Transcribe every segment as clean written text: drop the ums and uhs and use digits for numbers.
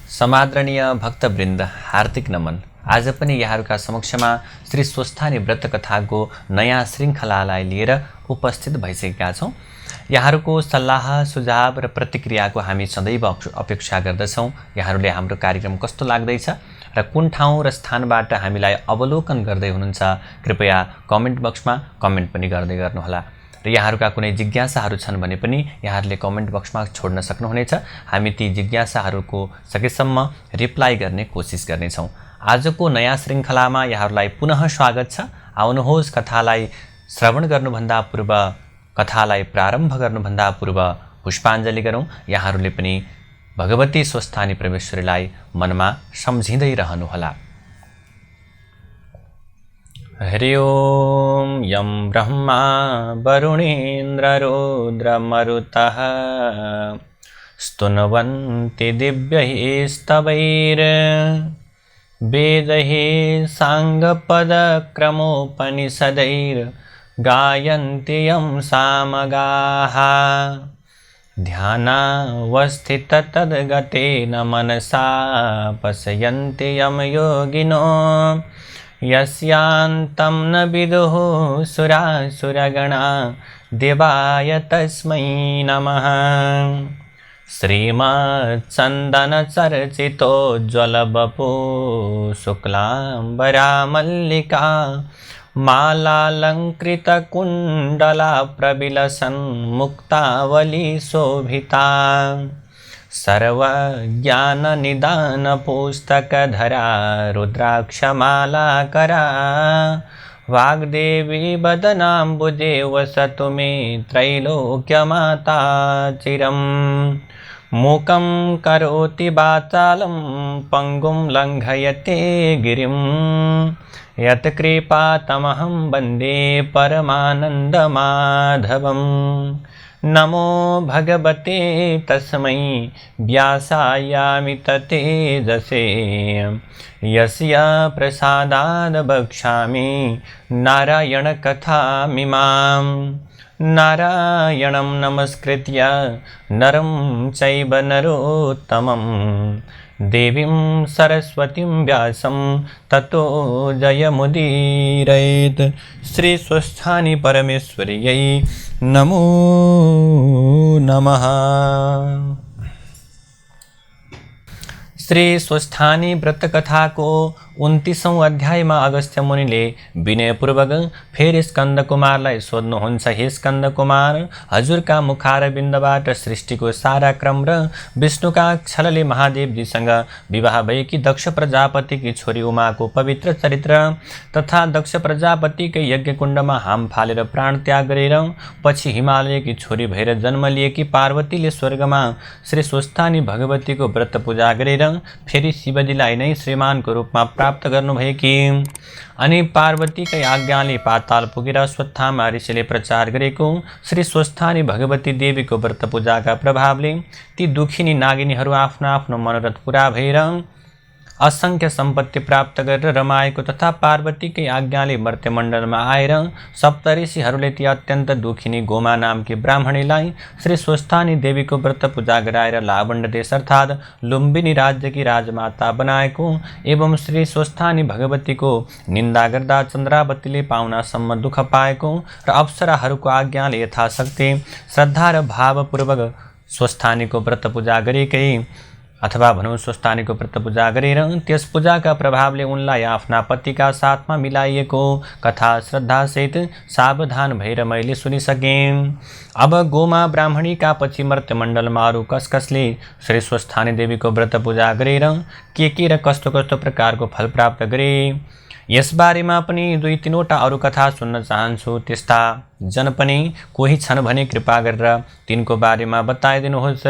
समादरणीय भक्तवृन्द, हार्दिक नमन। आज पनि यहाँहरूका समक्षमा श्री स्वस्थानी व्रत कथाको नयाँ श्रृङ्खलालाई लिएर उपस्थित भइसकेका छौँ। यहाँहरूको सल्लाह सुझाव र प्रतिक्रियाको हामी सदैव अपेक्षा गर्दछौँ। यहाँहरूले हाम्रो कार्यक्रम कस्तो लाग्दैछ र कुन ठाउँ र स्थानबाट हामीलाई अवलोकन गर्दै हुनुहुन्छ, कृपया कमेन्ट बक्समा कमेन्ट पनि गर्दै गर्नुहोला। र यहाँहरूका कुनै जिज्ञासाहरू छन् भने पनि यहाँहरूले कमेन्ट बक्समा छोड्न सक्नुहुनेछ। हामी ती जिज्ञासाहरूको सकेसम्म रिप्लाई गर्ने कोसिस गर्नेछौँ। आजको नयाँ श्रृङ्खलामा यहाँहरूलाई पुनः स्वागत छ। आउनुहोस्, कथालाई श्रवण गर्नुभन्दा पूर्व, कथालाई प्रारम्भ गर्नुभन्दा पूर्व पुष्पाञ्जली गरौँ। यहाँहरूले पनि भगवती स्वस्थानी परमेश्वरीलाई मनमा सम्झिँदै रहनुहोला। हरि ओम। यं ब्रह्मा वरुणेन्द्र रुद्रमरुतः स्तुन्वन्ति दिव्यैः स्तवैर् वेदैः साङ्गपदक्रमोपनिषदैर् गायन्ति यं सामगाः ध्यानावस्थिततद्गतेन मनसा पश्यन्ति यं योगिनो यस्यान्तं न विदुः सुरासुरगणा देवाय तस्मै नमः। श्रीमच्चन्दनचर्चितोज्ज्वलवपु शुक्लाम्बरा मल्लिका मालालङ्कृतकुण्डला प्रविलसन्मुक्तावली शोभिता सर्वज्ञाननिदानपुस्तकधरा रुद्राक्षमालाकरा वाग्देवी वदनाम्बुजे वसतु मे त्रैलोक्यमाता चिरम्। मूकं करोति वाचालं पङ्गुं लङ्घयते गिरिं यत्कृपातमहं वन्दे परमानन्दमाधवम्। नमो भगवते तस्मै व्यासायामित तेजसे यस्य प्रसादाद् वक्ष्यामि नारायणकथामिमाम्। नारायणं नमस्कृत्य नरं चैव नरोत्तमं देवीं सरस्वतीं व्यासं ततो जयमुदीरयेत्। श्री स्वस्थानी परमेश्वर्यै नमो नमः। श्री स्वस्थानी व्रत कथाको 29औं अध्यायमा अगस्त्य मुनिले विनयपूर्वक फेरि स्कन्द कुमारलाई सोध्नुहुन्छ, हे स्कन्द कुमार, हजुरका मुखारविन्दबाट सृष्टिको सारा क्रम र विष्णुका छलले महादेवजीसँग विवाह भएकी दक्ष प्रजापतिकी छोरी उमाको पवित्र चरित्र तथा दक्ष प्रजापतिकै यज्ञकुण्डमा हाम फालेर प्राण त्याग गरेर पछि हिमालयकी छोरी भएर जन्म लिएकी पार्वतीले स्वर्गमा श्री स्वस्थानी भगवतीको व्रत पूजा गरेर फेरि शिवजीलाई नै श्रीमानको रूपमा प्राप्त गर्नुभएकी अनि पार्वतीकै आज्ञाले पाताल पुगेर अश्वत्थामा ऋषिले प्रचार गरेको श्री स्वस्थानी भगवती देवीको व्रत पूजाका प्रभावले ती दुखिनी नागिनीहरू आफ्नो आफ्नो मनोरथ पूरा भएर असंख्य सम्पत्ति प्राप्त गरेर रमाएको तथा पार्वतीकै आज्ञाले मर्त्यमण्डलमा आएर सप्तऋषिहरूले ती अत्यन्त दुखिनी गोमा नामकी ब्राह्मणीलाई श्री स्वस्थानी देवीको व्रत पूजा गराएर लावण्य देश अर्थात् लुम्बिनी राज्यकी राजमाता बनाएको एवं श्री स्वस्थानी भगवतीको निन्दा गर्दा चन्द्रावतीले पाउनासम्म दुःख पाएको र अप्सराहरूको आज्ञाले यथाशक्ति श्रद्धा र भावपूर्वक स्वस्थानीको व्रत पूजा गरेकै अथवा भनौँ स्वस्थानीको व्रत पूजा गरेर त्यस पूजाका प्रभावले उनलाई आफ्ना पतिका साथमा मिलाइएको कथा श्रद्धासहित सावधान भएर मैले सुनिसकेँ। अब गोमा ब्राह्मणीका पछि मर्त्यमण्डलमा अरू कसले श्री स्वस्थानी देवीको व्रत पूजा गरेर के र कस्तो प्रकारको फल प्राप्त गरे, यसबारेमा पनि 2-3वटा अरू कथा सुन्न चाहन्छु। त्यस्ता जन पनि कोही छन् भने कृपा गरेर तिनको बारेमा बताइदिनुहोस्।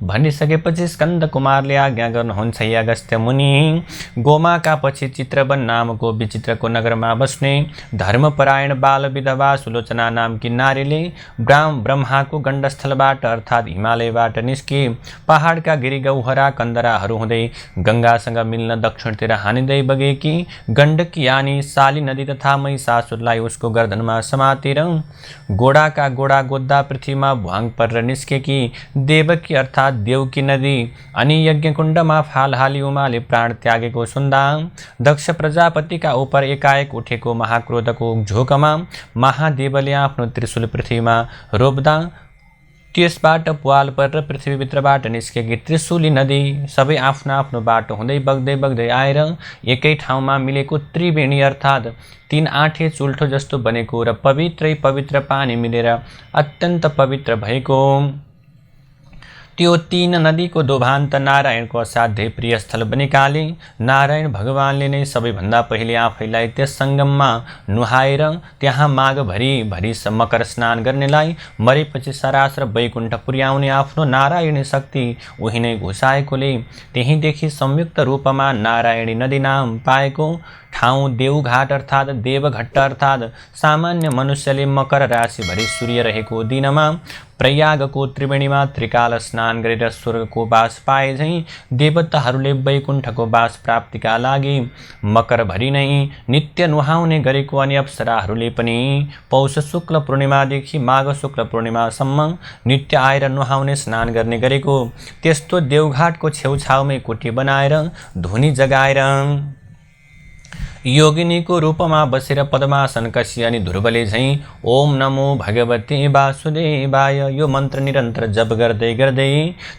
भनिसकेपछि स्कन्द कुमारले आज्ञा गर्नुहुन्छ, हे अगस्त्य मुनि, गोमाका पछि चित्रवन नामको विचित्रको नगरमा बस्ने धर्मपरायण बाल विधवा सुलोचना नामकी नारीले ब्रह्माको गण्डस्थलबाट अर्थात् हिमालयबाट निस्की पहाडका गिरी गौहरा कन्दराहरू हुँदै गङ्गासँग मिल्न दक्षिणतिर हानिँदै बगेकी गण्डकी यानी शाली नदी तथा महिषासुरलाई उसको गर्दनमा समातेर गोडाका गोडा गोद्दा पृथ्वीमा भुवाङ परेर निस्केकी देवकी अर्थात् देवकी नदी अनि यज्ञकुण्डमा फाल हाली उमाले प्राण त्यागेको सुन्दा दक्ष प्रजापतिका उपर एकाएक उठेको महाक्रोधको झोकमा महादेवले आफ्नो त्रिशूल पृथ्वीमा रोप्दा त्यसबाट पुवाल परेर पृथ्वीभित्रबाट निस्केकी त्रिशूली नदी सबै आफ्नो आफ्नो बाटो हुँदै बग्दै आएर एकै ठाउँमा मिलेको त्रिवेणी अर्थात् 3 आठे चुल्ठो जस्तो बनेको र पवित्रै पवित्र पानी मिलेर अत्यन्त पवित्र भएको त्यो 3 नदीको दोभान्त नारायणको असाध्यै प्रिय स्थल बनेकाले नारायण भगवानले नै सबैभन्दा पहिले आफैलाई त्यस सङ्गममा नुहाएर त्यहाँ माघभरि मकर स्नान गर्नेलाई मरेपछि सरासर वैकुण्ठ पुर्याउने आफ्नो नारायणी शक्ति उही नै घुसाएकोले त्यहीदेखि संयुक्त रूपमा नारायणी नदी नाम पाएको ठाउँ देवघाट अर्थात् देवघट्ट अर्थात् सामान्य मनुष्यले मकर राशिभरि सूर्य रहेको दिनमा प्रयागको त्रिवेणीमा त्रिकाल स्नान गरेर स्वर्गको बास पाए झैँ देवताहरूले वैकुण्ठको बास प्राप्तिका लागि मकरभरि नै नित्य नुहाउने गरेको अनि अप्सराहरूले पनि पौष शुक्ल पूर्णिमादेखि माघ शुक्ल पूर्णिमासम्म नित्य आएर नुहाउने स्नान गर्ने गरेको त्यस्तो देवघाटको छेउछाउमै कोठी बनाएर धुनी जगाएर योगिनीको रूपमा बसेर पद्मासन कसी अनि ध्रुवले झैँ ओम नमो भगवते वासुदेवाय यो मन्त्र निरन्तर जप गर्दै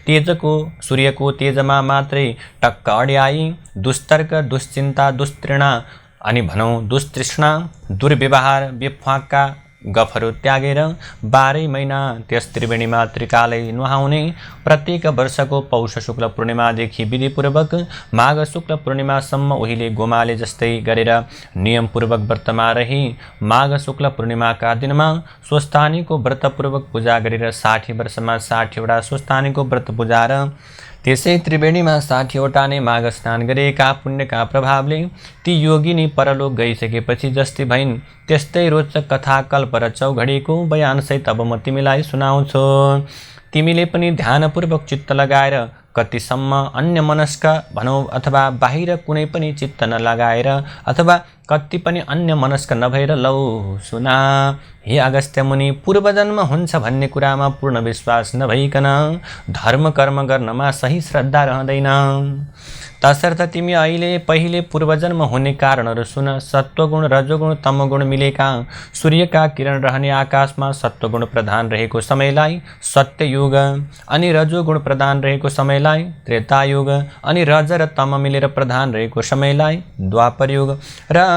तेजको सूर्यको तेजमा मात्रै टक्क अड्याई दुस्तर्क दुश्चिन्ता दुस्तृणा अनि भनौँ दुस्तृष्णा दुर्व्यवहार बेफ्वाक्का गफहरू त्यागेर 12 महिना त्यस त्रिवेणीमा त्रिकालै नुहाउने प्रत्येक वर्षको पौष शुक्ल पूर्णिमादेखि विधिपूर्वक माघ शुक्ल पूर्णिमासम्म उहिले गोमाले जस्तै गरेर नियमपूर्वक व्रतमा रही माघ शुक्ल पूर्णिमाका दिनमा स्वस्थानीको व्रतपूर्वक पूजा गरेर 60 वर्षमा 60 वटा स्वस्थानीको व्रत पूजा र त्यसै त्रिवेणीमा 60 वटा नै माघ स्नान गरेका पुण्यका प्रभावले ती योगिनी परलोक गइसकेपछि जस्तै भइन् त्यस्तै रोचक कथा कल्प र चौघडीको बयानसहित अब म तिमीलाई सुनाउँछु। तिमीले पनि ध्यानपूर्वक चित्त लगाएर कतिसम्म अन्य मनस्क भनौँ अथवा बाहिर कुनै पनि चित्त नलगाएर अथवा कति पनि अन्य मनस्क नभएर लौ सुना। हे अगस्त्य मुनि, पूर्वजन्म हुन्छ भन्ने कुरामा पूर्ण विश्वास नभइकन धर्म कर्म गर्नमा सही श्रद्धा रहँदैन। तसर्थ तिमी पहिले पूर्वजन्म हुने कारणहरू सुन। सत्वगुण रजोगुण तमोगुण मिलेका सूर्यका किरण रहने आकाशमा सत्वगुण प्रधान रहेको समयलाई सत्ययुग अनि रजोगुण प्रधान रहेको समयलाई त्रेतायुग अनि रज र तम मिलेर प्रधान रहेको समयलाई द्वापरयुग र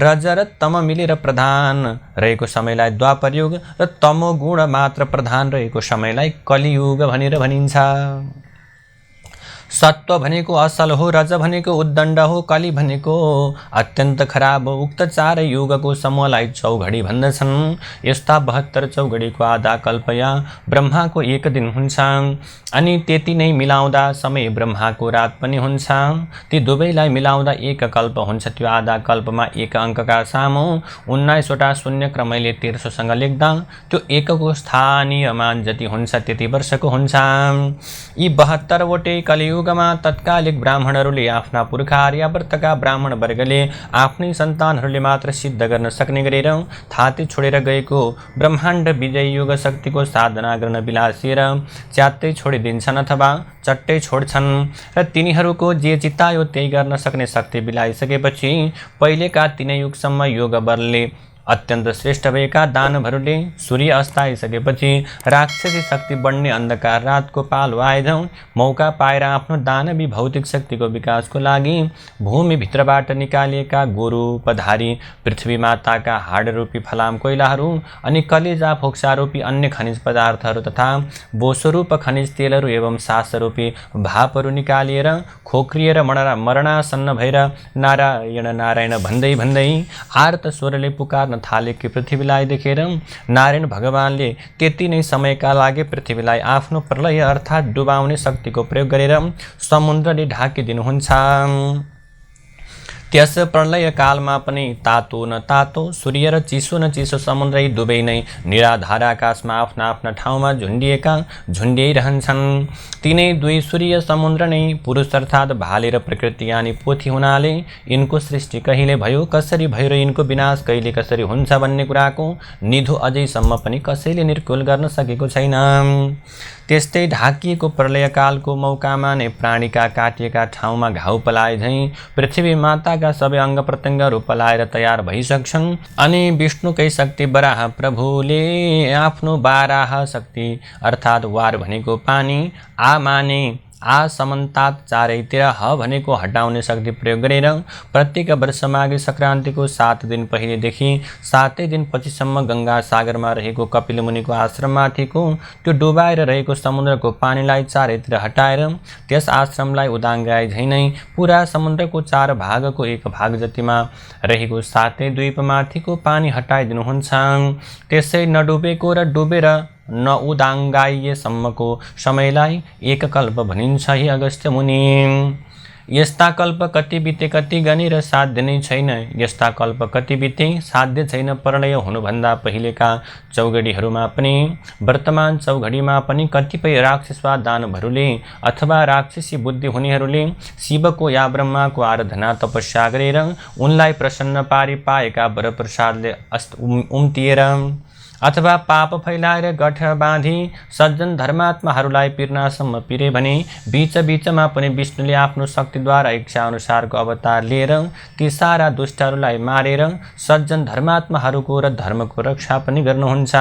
रज र तम मिलेर प्रधान रहेको समयलाई द्वापरयुग र तमोगुण मात्र प्रधान रहेको समयलाई कलियुग भनेर भनिन्छ। सत्व भनेको असल हो, रज भनेको उद्दण्ड हो, कली भनेको अत्यन्त खराब हो। उक्त 4 युगको समूहलाई चौघडी भन्दछन्। यस्ता 72 चौघडीको आधा कल्प या ब्रह्माको 1 दिन हुन्छ अनि त्यति नै मिलाउँदा समय ब्रह्माको रात पनि हुन्छ। ती दुवैलाई मिलाउँदा 1 कल्प हुन्छ। त्यो आधा कल्पमा 1 अङ्कका सामु 19 वटा शून्य क्रमैले 1300सँग लेख्दा त्यो 1को स्थानीय मान जति हुन्छ त्यति वर्षको हुन्छ। यी 72 वटै कलियुगमा तत्कालिक ब्राह्मणहरूले आफ्ना पुर्खा आर्यावर्तका ब्राह्मण वर्गले आफ्नै सन्तानहरूले मात्र सिद्ध गर्न सक्ने गरेर थाती छोडेर गएको ब्रह्माण्ड विजय युग शक्तिको साधना गर्न बिलासिएर च्यात्तै छोडिदिन्छन् अथवा चट्टै छोड्छन् र तिनीहरूको जे चितायो त्यही गर्न सक्ने शक्ति बिलाइसकेपछि पहिलेका 3 युगसम्म योग बलले अत्यन्त श्रेष्ठ भएका दानवहरूले सूर्य अस्ताइसकेपछि राक्षसी शक्ति बढ्ने अन्धकार रातको पालो आएझौँ मौका पाएर आफ्नो दानवी भौतिक शक्तिको विकासको लागि भूमिभित्रबाट निकालिएका गोरु पधारी पृथ्वी माताका हाडरूपी फलाम कोइलाहरू अनि कलेजा फोक्सारूपी अन्य खनिज पदार्थहरू तथा बोसोरूप खनिज तेलहरू एवं सासरूपी भापहरू निकालिएर खोक्रिएर मरणासन्न भएर नारायण नारायण भन्दै आर्त स्वरले पुकार्न थालेकी पृथ्वीलाई देखेर नारायण भगवानले त्यति नै समयका लागि पृथ्वीलाई आफ्नो प्रलय अर्थात् डुबाउने शक्तिको प्रयोग गरेर समुद्रले ढाकिदिनुहुन्छ। त्यस प्रलय कालमा पनि तातो न तातो सूर्य र चिसो न चिसो समुद्रै दुवै नै निराधार आकाशमा आफ्ना आफ्ना ठाउँमा झुन्डिरहन्छन्। तिनै दुई सूर्य समुद्र नै पुरुष अर्थात् भाले र प्रकृति यानी पोथी हुनाले यिनको सृष्टि कहिले भयो, कसरी भयो र यिनको विनाश कहिले कसरी हुन्छ भन्ने कुराको निधो अझैसम्म पनि कसैले निर्कुल गर्न सकेको छैन। त्यस्तै ढाकिएको प्रलयकालको मौकामा नै प्राणीका काटिएका ठाउँमा घाउ पलाए झैँ पृथ्वी माताका सबै अङ्ग प्रत्यङ्गहरू पलाएर तयार भइसक्छन्। अनि विष्णुकै शक्ति वराह प्रभुले आफ्नो बाराह शक्ति अर्थात् वार भनेको पानी, आ माने आ समन्तात चारैतिर, ह भनेको हटाउने शक्ति प्रयोग गरेर प्रत्येक वर्ष माघे सङ्क्रान्तिको 7 दिन पहिलेदेखि 7 दिन पछिसम्म गङ्गा सागरमा रहेको कपिल मुनिको आश्रममाथिको त्यो डुबाएर रहेको समुद्रको पानीलाई चारैतिर हटाएर त्यस आश्रमलाई उदाङ्गाए झैँ नै पुरा समुद्रको 4 भागको 1 भाग जतिमा रहेको 7 द्वीपमाथिको पानी हटाइदिनुहुन्छ। त्यसै नडुबेको र डुबेर नउदाङ्गाइएसम्मको समयलाई एक कल्प भनिन्छ। हे अगस्त्य मुनि, यस्ता कल्प कति बिते कति गनी र साध्य नै छैन। यस्ता कल्प कति बिते साध्य छैन। प्रलय हुनुभन्दा पहिलेका चौघडीहरूमा पनि वर्तमान चौघडीमा पनि कतिपय राक्षस वा दानवहरूले अथवा राक्षसी बुद्धि हुनेहरूले शिवको या ब्रह्माको आराधना तपस्या गरेर उनलाई प्रसन्न पारी पाएका वरप्रसादले उम्तिएर अथवा पाप फैलाएर गठ बाँधी सज्जन धर्मात्माहरूलाई पिर्नासम्म पिरे भने बीचमा पनि विष्णुले आफ्नो शक्तिद्वारा इच्छाअनुसारको अवतार लिएर ती सारा दुष्टहरूलाई मारेर सज्जन धर्मात्माहरूको र धर्मको रक्षा पनि गर्नुहुन्छ।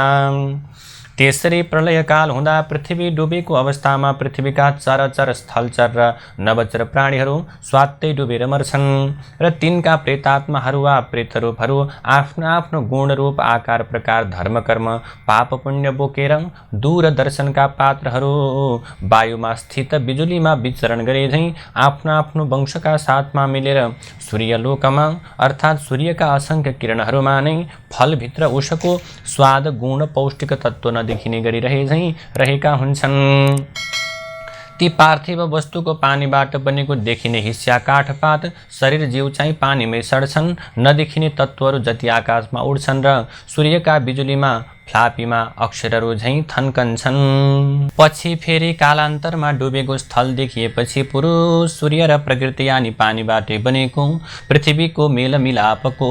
त्यसरी प्रलयकाल हुँदा पृथ्वी डुबेको अवस्थामा पृथ्वीका चरचर स्थलचर र नवचर प्राणीहरू स्वात्तै डुबेर मर्छन् र तिनका प्रेतात्माहरू वा प्रेतरूपहरू आफ्नो आफ्नो गुण रूप आकार प्रकार धर्म कर्म पाप पुण्य बोकेर दूरदर्शनका पात्रहरू वायुमा स्थित बिजुलीमा विचरण गरे झैँ आफ्नो आफ्नो वंशका साथमा मिलेर सूर्यलोकमा अर्थात् सूर्यका असंख्य किरणहरूमा नै फलभित्र उसको स्वाद गुण पौष्टिक तत्त्व देखिने गरिरहे झैँ रहेका हुन्छन्। ती पार्थिव वस्तुको पानीबाट बनेको देखिने हिस्सा काठपात शरीर जीव चाहिँ पानीमै सड्छन्। नदेखिने तत्त्वहरू जति आकाशमा उड्छन् र सूर्यका बिजुलीमा फ्लापीमा अक्षरहरू झैँ थन्कन्छन्। पछि फेरि कालान्तरमा डुबेको स्थल देखिएपछि पुरुष सूर्य र प्रकृति यानी पानीबाटै बनेको पृथ्वीको मेलमिलापको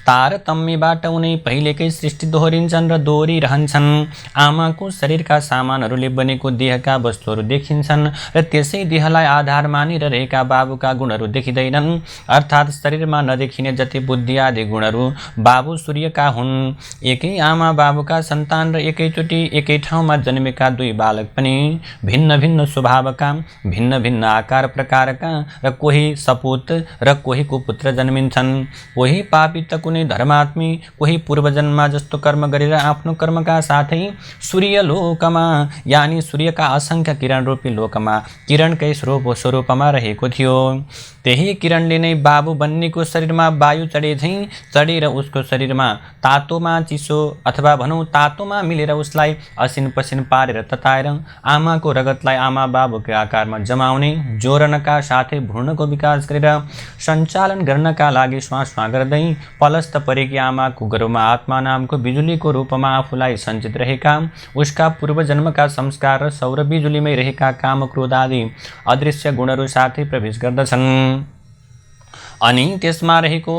तारतम्यबाट उनै पहिलेकै सृष्टि दोहोरिन्छन् र दोहोरिरहन्छन्। आमाको शरीरका सामानहरूले बनेको देहका वस्तुहरू देखिन्छन् र त्यसै देहलाई आधार मानेर रहेका बाबुका गुणहरू देखिँदैनन्। अर्थात् शरीरमा नदेखिने जति बुद्धि आदि गुणहरू बाबु सूर्यका हुन्। एकै आमा बाबु का सन्तान र एकैचोटि एकै ठाउँमा जन्मेका दुई बालक पनि भिन्न भिन्न स्वभावका भिन्न भिन्न आकार प्रकारका र कोही सपूत र कोही कुपुत्र जन्मिन्छन्। कोही पापी त कुनै धर्मात्मी, कोही पूर्वजन्मा जस्तो कर्म गरेर आफ्नो कर्मका साथै सूर्यलोकमा यानी सूर्यका असंख्य किरण रूपी लोकमा किरणकै स्वरूपमा रहेको थियो। त्यही किरणले नै बाबु बन्नेको शरीरमा वायु चढे झैँ चढेर उसको शरीरमा तातोमा चिसो अथवा भनौँ तातोमा मिलेर उसलाई असिन पसिन पारेर तताएर आमाको रगतलाई आमा बाबुको आकारमा जमाउने, जोड्नका साथै भ्रूणको विकास गरेर सञ्चालन गर्नका लागि श्वास गर्दै पलस्त परेकी आमाको गर्भमा आत्मा नामको बिजुलीको रूपमा आफूलाई सञ्चित रहेका उसका पूर्वजन्मका संस्कार र सौर बिजुलीमै रहेका काम क्रोध आदि अदृश्य गुणहरू साथै प्रवेश गर्दछन्। अनि त्यसमा रहेको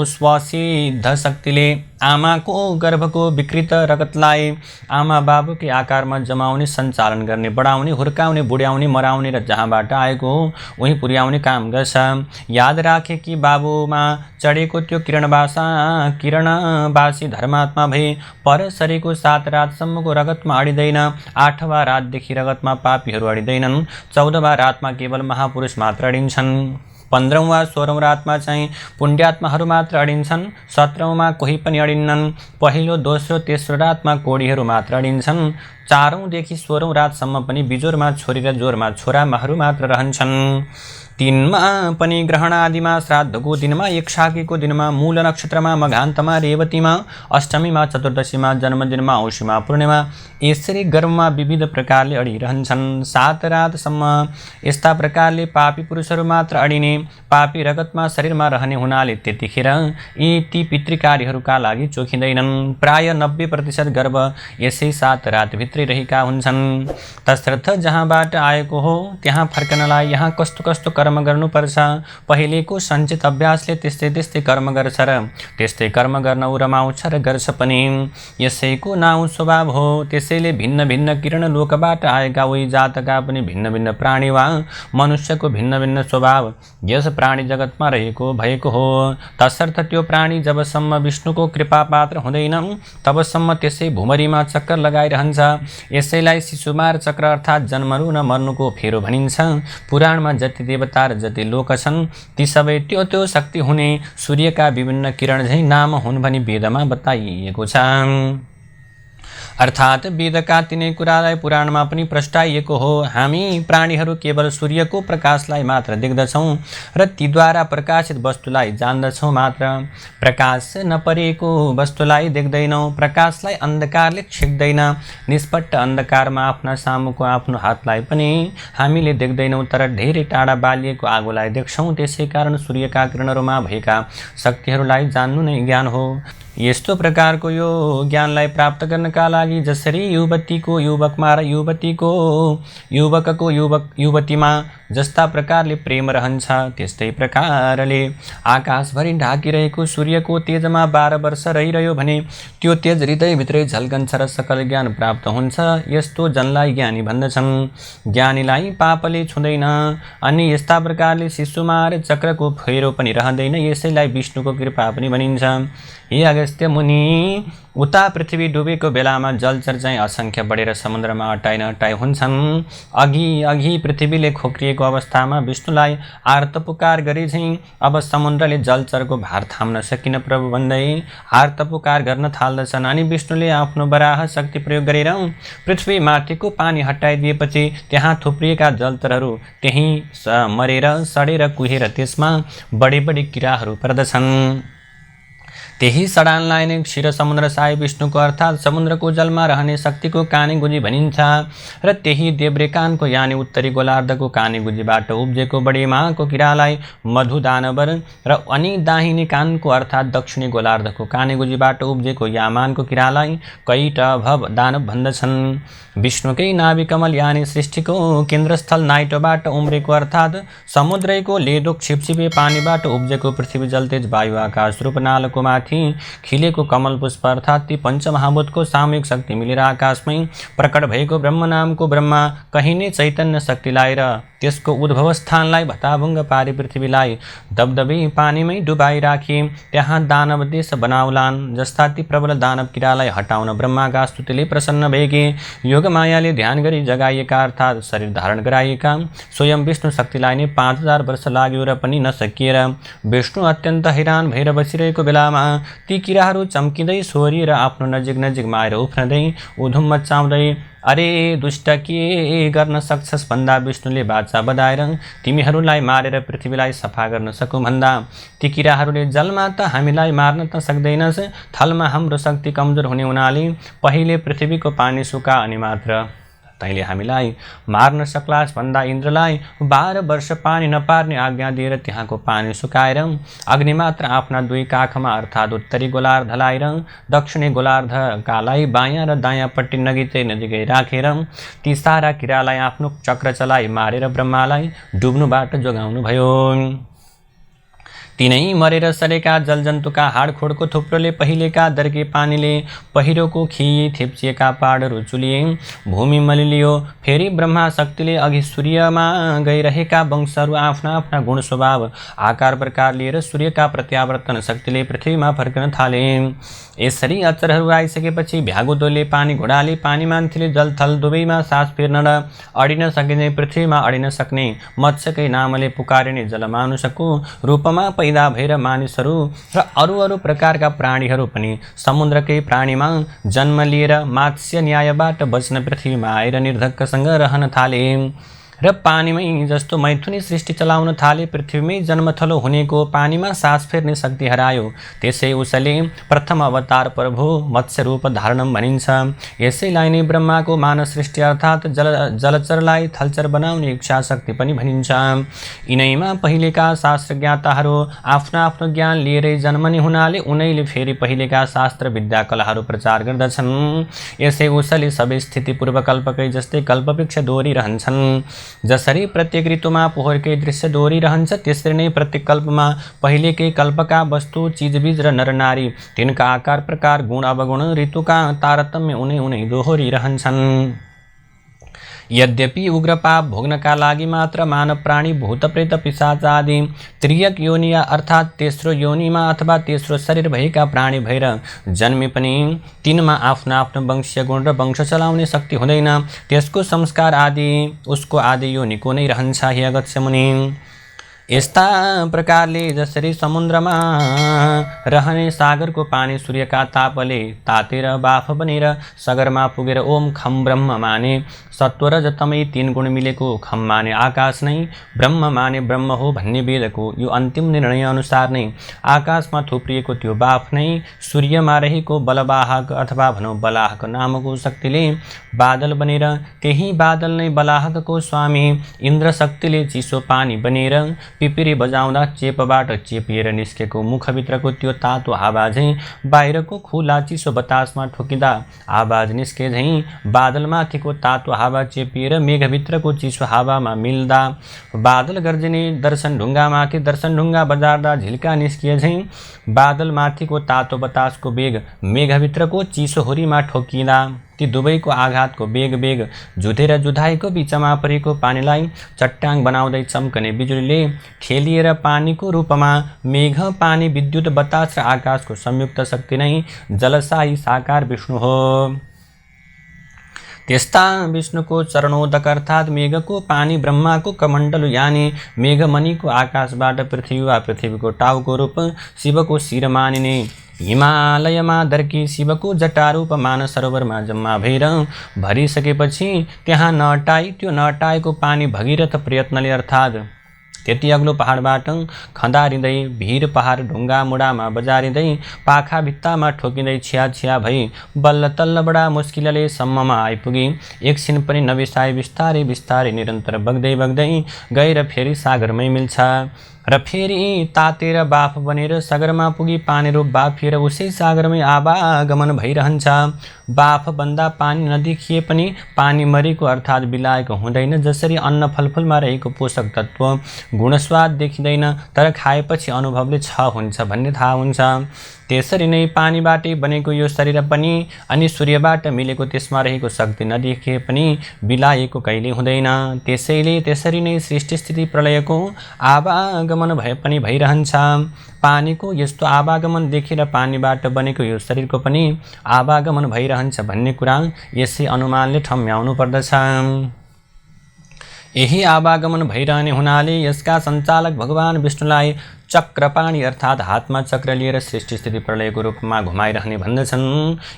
स्वसिद्ध शक्तिले आमाको गर्भको विकृत रगतलाई आमा बाबुकै आकारमा जमाउने, सञ्चालन गर्ने, बढाउने, हुर्काउने, बुढ्याउने, मराउने र जहाँबाट आएको हो उहीँ पुर्याउने काम गर्छ। याद राखे कि बाबुमा चढेको त्यो किरणवासी धर्मात्मा भए पर शरीरको 7 रातसम्मको रगतमा अडिँदैन। 8वाँ रातदेखि रगतमा पापीहरू अडिँदैनन्। 14वाँ रातमा केवल महापुरुष मात्र अडिन्छन्। 15औं वा 16औं रातमा चाहिँ पुण्यात्माहरू मात्र अडिन्छन्। 17औंमा कोही पनि अडिन्नन्। पहिलो, दोस्रो, तेस्रो रातमा कोडीहरू मात्र अडिन्छन्। 4औं देखि 16औं रातसम्म पनि बिजोरमा छोरी र जोरमा छोराहरू मात्र रहन्छन्। तिनमा पनि ग्रहण आदिमा, श्राद्धको दिनमा, एकशाकीको दिनमा, मूल नक्षत्रमा, मघान्तमा, रेवतीमा, अष्टमीमा, चतुर्दशीमा, जन्मदिनमा, औँसीमा, पूर्णिमा यसरी गर्भमा विविध प्रकारले अडिरहन्छन्। 7 रातसम्म यस्ता प्रकारले पापी पुरुषहरू मात्र अडिने, पापी रगतमा शरीरमा रहने हुनाले त्यतिखेर यी ती पितृकार्यहरूका लागि चोखिँदैनन्। प्राय 90% गर्भ यसै 7 रातभित्रै रहेका हुन्छन्। तसर्थ जहाँबाट आएको हो त्यहाँ फर्कनलाई यहाँ कस्तो कस्तो कर्म गर्नुपर्छ, पहिलेको सञ्चित अभ्यासले त्यस्तै त्यस्तै कर्म गर्छ र त्यस्तै कर्म गर्न ऊ रमाउँछ र गर्छ पनि। यसैको नाउँ स्वभाव हो। त्यसैले भिन्न भिन्न किरण लोकबाट आएका उही जातका पनि भिन्न भिन्न प्राणी वा मनुष्यको भिन्न भिन्न स्वभाव यस प्राणी जगतमा रहेको भएको हो। तसर्थ त्यो प्राणी जबसम्म विष्णुको कृपा पात्र हुँदैन तबसम्म त्यसै भुमरीमा चक्कर लगाइरहन्छ। यसैलाई शिशुमार चक्र अर्थात् जन्मनु न मर्नुको फेरो भनिन्छ। पुराणमा जति देवता र जति लोक छन् ती सबै त्यो त्यो शक्ति हुने सूर्यका विभिन्न किरण झैँ नाम हुन् भनी वेदमा बताइएको छ। अर्थात् वेदका तिनै कुरालाई पुराणमा पनि प्रस्ताइएको हो। हामी प्राणीहरू केवल सूर्यको प्रकाशलाई मात्र देख्दछौँ र तीद्वारा प्रकाशित वस्तुलाई जान्दछौँ मात्र। प्रकाश नपरेको वस्तुलाई देख्दैनौँ। प्रकाशलाई अन्धकारले छेक्दैन। निष्पट्ट अन्धकारमा आफ्ना सामुको आफ्नो हातलाई पनि हामीले देख्दैनौँ, तर धेरै टाढा बालिएको आगोलाई देख्छौँ। त्यसै कारण सूर्यका किरणहरूमा भएका शक्तिहरूलाई जान्नु नै ज्ञान हो। यस्तो प्रकारको यो ज्ञानलाई प्राप्त गर्नका लागि जसरी युवतीको युवकमा र युवतीको युवकको युवतीमा जस्ता प्रकारले प्रेम रहन्छ त्यस्तै प्रकारले आकाशभरि ढाकिरहेको सूर्यको तेजमा 12 वर्ष रहिरह्यो भने त्यो तेज हृदयभित्रै झल्कन्छ र सकल ज्ञान प्राप्त हुन्छ। यस्तो जनलाई ज्ञानी भन्दछन्। ज्ञानीलाई पापले छुँदैन। अनि यस्ता प्रकारले शिशुमा र चक्रको फेरो पनि रहँदैन। यसैलाई विष्णुको कृपा पनि भनिन्छ। हे अगस्त्य मुनि, उता पृथ्वी डुबेको बेलामा जलचर चाहिँ असङ्ख्य बढेर समुद्रमा अटाइ हुन्छन्। अघि पृथ्वीले खोक्रिएको अवस्थामा विष्णुलाई आर्तपुकार गरे झैँ अब समुद्रले जलचरको भार थाम्न सकिन प्रभु भन्दै आर्तपुकार गर्न थाल्दछन्। अनि विष्णुले आफ्नो वराह शक्ति प्रयोग गरेर पृथ्वी माथिको पानी हटाइदिएपछि त्यहाँ थुप्रिएका जलचरहरू त्यहीँ मरेर सडेर कुहेर त्यसमा बढी किराहरू पर्दछन्। त्यही सडानलाई नै क्षीर समुद्र साई विष्णुको अर्थात् समुद्रको जलमा रहने शक्तिको काने गुजी भनिन्छ। र त्यही देब्रेकानको यानि उत्तरी गोलार्धको काने गुजीबाट उब्जेको बढी महाको किरालाई मधु दानवर र अनि दाहिने कानको अर्थात् दक्षिणी गोलार्धको काने गुजीबाट उब्जेको यामानको किरालाई कैट भव दानव भन्दछन्। विष्णुकै नाभि कमल यानि सृष्टिको केन्द्रस्थल नाइटोबाट उम्रेको अर्थात् समुद्रको लेदो छिपछिपे पानीबाट उब्जेको पृथ्वी जलतेज वायु आकाश रूप नालको माथि खिलेको कमल पुष्प अर्थात् ती पञ्चमहाभूतको सामूहिक शक्ति मिलेर आकाशमै प्रकट भएको ब्रह्म नामको ब्रह्मा कहिने चैतन्य शक्तिलाई र त्यसको उद्भव स्थानलाई भताभुङ्ग पारी पृथ्वीलाई दबदबी पानीमै डुबाई राखी त्यहाँ दानव देश बनाउलान्। जस्ता ती प्रबल दानव किरालाई हटाउन ब्रह्माका स्तुतिले प्रसन्न भएकी योग मायाले ध्यान गरी जगाइएका अर्थात् शरीर धारण गराइएका स्वयं विष्णु शक्तिलाई नै 5000 वर्ष लाग्यो र पनि नसकिएर विष्णु अत्यन्त हैरान भएर बसिरहेको बेलामा ती किराहरू चम्किँदै सोरिएर आफ्नो नजिक माएर उफ्रँदै उधुम मचाउँदै अरे दुष्ट के गर्न सक्छस् भन्दा विष्णुले बाचा बधाएर तिमीहरूलाई मारेर पृथ्वीलाई सफा गर्न सकौँ भन्दा ती किराहरूले जलमा त हामीलाई मार्न त सक्दैनस्, थलमा हाम्रो शक्ति कमजोर हुने हुनाले पहिले पृथ्वीको पानी सुका अनि मात्र तैँले हामीलाई मार्न सक्लास् भन्दा इन्द्रलाई 12 वर्ष पानी नपार्ने आज्ञा दिएर त्यहाँको पानी सुकाएर अग्नि मात्र आफ्ना 2 काखमा अर्थात् उत्तरी गोलार्धलाई र दक्षिणी गोलार्धकालाई बायाँ र दायाँपट्टि नजिकै राखेर ती सारा किरालाई आफ्नो चक्र चलाई मारेर ब्रह्मालाई डुब्नुबाट जोगाउनु भयो। तिनै मरेर सरेका जलजन्तुका हाडखोडको थुप्रोले पहिलेका दर्के पानीले पहिरोको खिई थेप्चिएका पाडहरू चुलिए, भूमि मलिलियो। फेरि ब्रह्मा शक्तिले अघि सूर्यमा गइरहेका वंशहरू आफ्ना आफ्ना गुण स्वभाव आकार प्रकार लिएर सूर्यका प्रत्यावर्तन शक्तिले पृथ्वीमा फर्कन थाले। यसरी अचरहरू आइसकेपछि भ्यागुदोले पानी घोडाले पानी मान्छेले जलथल दुवैमा सास फेर्न र अडिन सकिने पृथ्वीमा अडिन सक्ने मत्स्यकै नामले पुकारिने जलमानुषको रूपमा पैदा भएर मानिसहरू र अरू प्रकारका प्राणीहरू पनि समुद्रकै प्राणीमा जन्म लिएर मात्स्य न्यायबाट बच्न पृथ्वीमा आएर निर्धक्कसँग रहन थाले। र पानीमै जस्तो मैथुनी सृष्टि चलाउन थाले। पृथ्वीमै जन्मथलो हुनेको पानीमा सास फेर्ने शक्ति हरायो। त्यसै उसले प्रथम अवतार प्रभु मत्स्य रूप धारणम भनिन्छ। यसैलाई नै ब्रह्माको मानव सृष्टि अर्थात् जलचरलाई थलचर बनाउने इच्छा शक्ति पनि भनिन्छ। यिनैमा पहिलेका शास्त्र ज्ञाताहरू आफ्नो आफ्नो ज्ञान लिएरै जन्मने हुनाले उनैले फेरि पहिलेका शास्त्र विद्या कलाहरू प्रचार गर्दछन्। यसै उसले सबै स्थिति पूर्वकल्पकै जस्तै कल्पवृक्ष दोहोरिरहन्छन्। जसरी प्रत्येक ऋतुमा पोहोरकै दृश्य दोहोरिरहन्छ त्यसरी नै प्रत्येक कल्पमा पहिलेकै कल्पका वस्तु चिजबीज र नरनारी तिनका आकार प्रकार गुण अवगुण ऋतुका तारतम्य उनै दोहोरिरहन्छन्। यद्यपि उग्र पाप भोग्नका लागि मात्र मानव प्राणी भूत प्रेत पिशाच आदि त्रियक योनि अर्थात् तेस्रो योनिमा अथवा तेस्रो शरीर भएका प्राणी भएर जन्मे पनि तिनमा आफ्नो आफ्नो वंशीय गुण र वंश चलाउने शक्ति हुँदैन। त्यसको संस्कार आदि उसको आदि योनिको नै रहन्छ। हे अगस्त्य मुनि, यस्ता प्रकारले जसरी समुद्रमा रहने सागरको पानी सूर्यका तापले तातेर बाफ बनेर सगरमा पुगेर ओम खम ब्रह्म माने, सत्व र तमै तीन गुण मिलेको खम माने आकाश नै, ब्रह्म माने ब्रह्म हो भन्ने वेदको यो अन्तिम निर्णय अनुसार नै आकाशमा थुप्रिएको त्यो बाफ नै सूर्यमा रहेको बलवाहक अथवा भनौँ बलाहक नामको शक्तिले बादल बनेर त्यही बादल नै बलाहकको स्वामी इन्द्र शक्तिले चिसो पानी बनेर पिपिरी बजाउँदा चेपबाट चेपिएर निस्केको मुखभित्रको त्यो तातो हावा झैँ बाहिरको खुला चिसो बतासमा ठोकिँदा आवाज निस्के झैँ बादलमाथिको तातो हावा चेपिएर मेघभित्रको चिसो हावामा मिल्दा बादल गर्जने दर्शन ढुङ्गामाथि दर्शन ढुङ्गा बजार्दा झिल्का निस्किए झैँ बादलमाथिको तातो बतासको वेग मेघभित्रको चिसो हुरीमा ठोकिँदा ती दुवैको आघातको वेग जुधेर जुधाइको बिचमा परेको पानीलाई चट्टाङ बनाउँदै चम्कने बिजुलीले खेलिएर पानीको रूपमा मेघ पानी विद्युत बतास र आकाशको संयुक्त शक्ति नै जलशाही साकार विष्णु हो। त्यस्ता विष्णुको चरणोदक अर्थात् मेघको पानी ब्रह्माको कमण्डल यानि मेघमणिको आकाशबाट पृथ्वी वा पृथ्वीको टाउको रूप शिवको शिर मानिने हिमालयमा दर्की शिवको जटारूप मानस सरोवरमा जम्मा भएर भरिसकेपछि त्यहाँ नअटाई त्यो नअटाएको पानी भगीरथ प्रयत्नले अर्थात् त्यति अग्लो पहाडबाट खँदारिँदै भिर पहाड ढुङ्गा मुडामा बजारिँदै पाखा भित्तामा ठोकिँदै छिया भई बल्ल तल्ल बडा मुस्किलले सम्ममा आइपुगी। एकछिन पनि नबिसाई बिस्तारै निरन्तर बग्दै गएर फेरि सागरमै मिल्छ र फेरि तातेर बाफ बनेर सागरमा पुगी पानी रूप बाफिएर उसै सागरमै आवागमन भइरहन्छ। बाफ बन्दा पानी नदेखिए पनि पानी मरेको अर्थात् बिलाएको हुँदैन। जसरी अन्न फलफुलमा रहेको पोषक तत्त्व गुणस्वाद देखिँदैन तर खाएपछि अनुभवले छ हुन्छ भन्ने थाहा हुन्छ, त्यसरी नै पानीबाटै बनेको यो शरीर पनि अनि सूर्यबाट मिलेको त्यसमा रहेको शक्ति नदेखिए पनि बिलाएको कहिले हुँदैन। त्यसैले त्यसरी नै सृष्टि स्थिति प्रलयको आवागमन पनि भइरहन्छ। पानीको यस्तो आवागमन देखेर पानीबाट बनेको यो शरीरको पनि आवागमन भइरहन्छ भन्ने कुरा यसै अनुमानले ठम्म्याउनु पर्दछ। यही आवागमन भइरहने हुनाले यसका सञ्चालक भगवान विष्णुलाई चक्रपाणी अर्थात् हातमा चक्र लिएर सृष्टि स्थिति प्रलयको रूपमा घुमाइरहने भन्दछन्।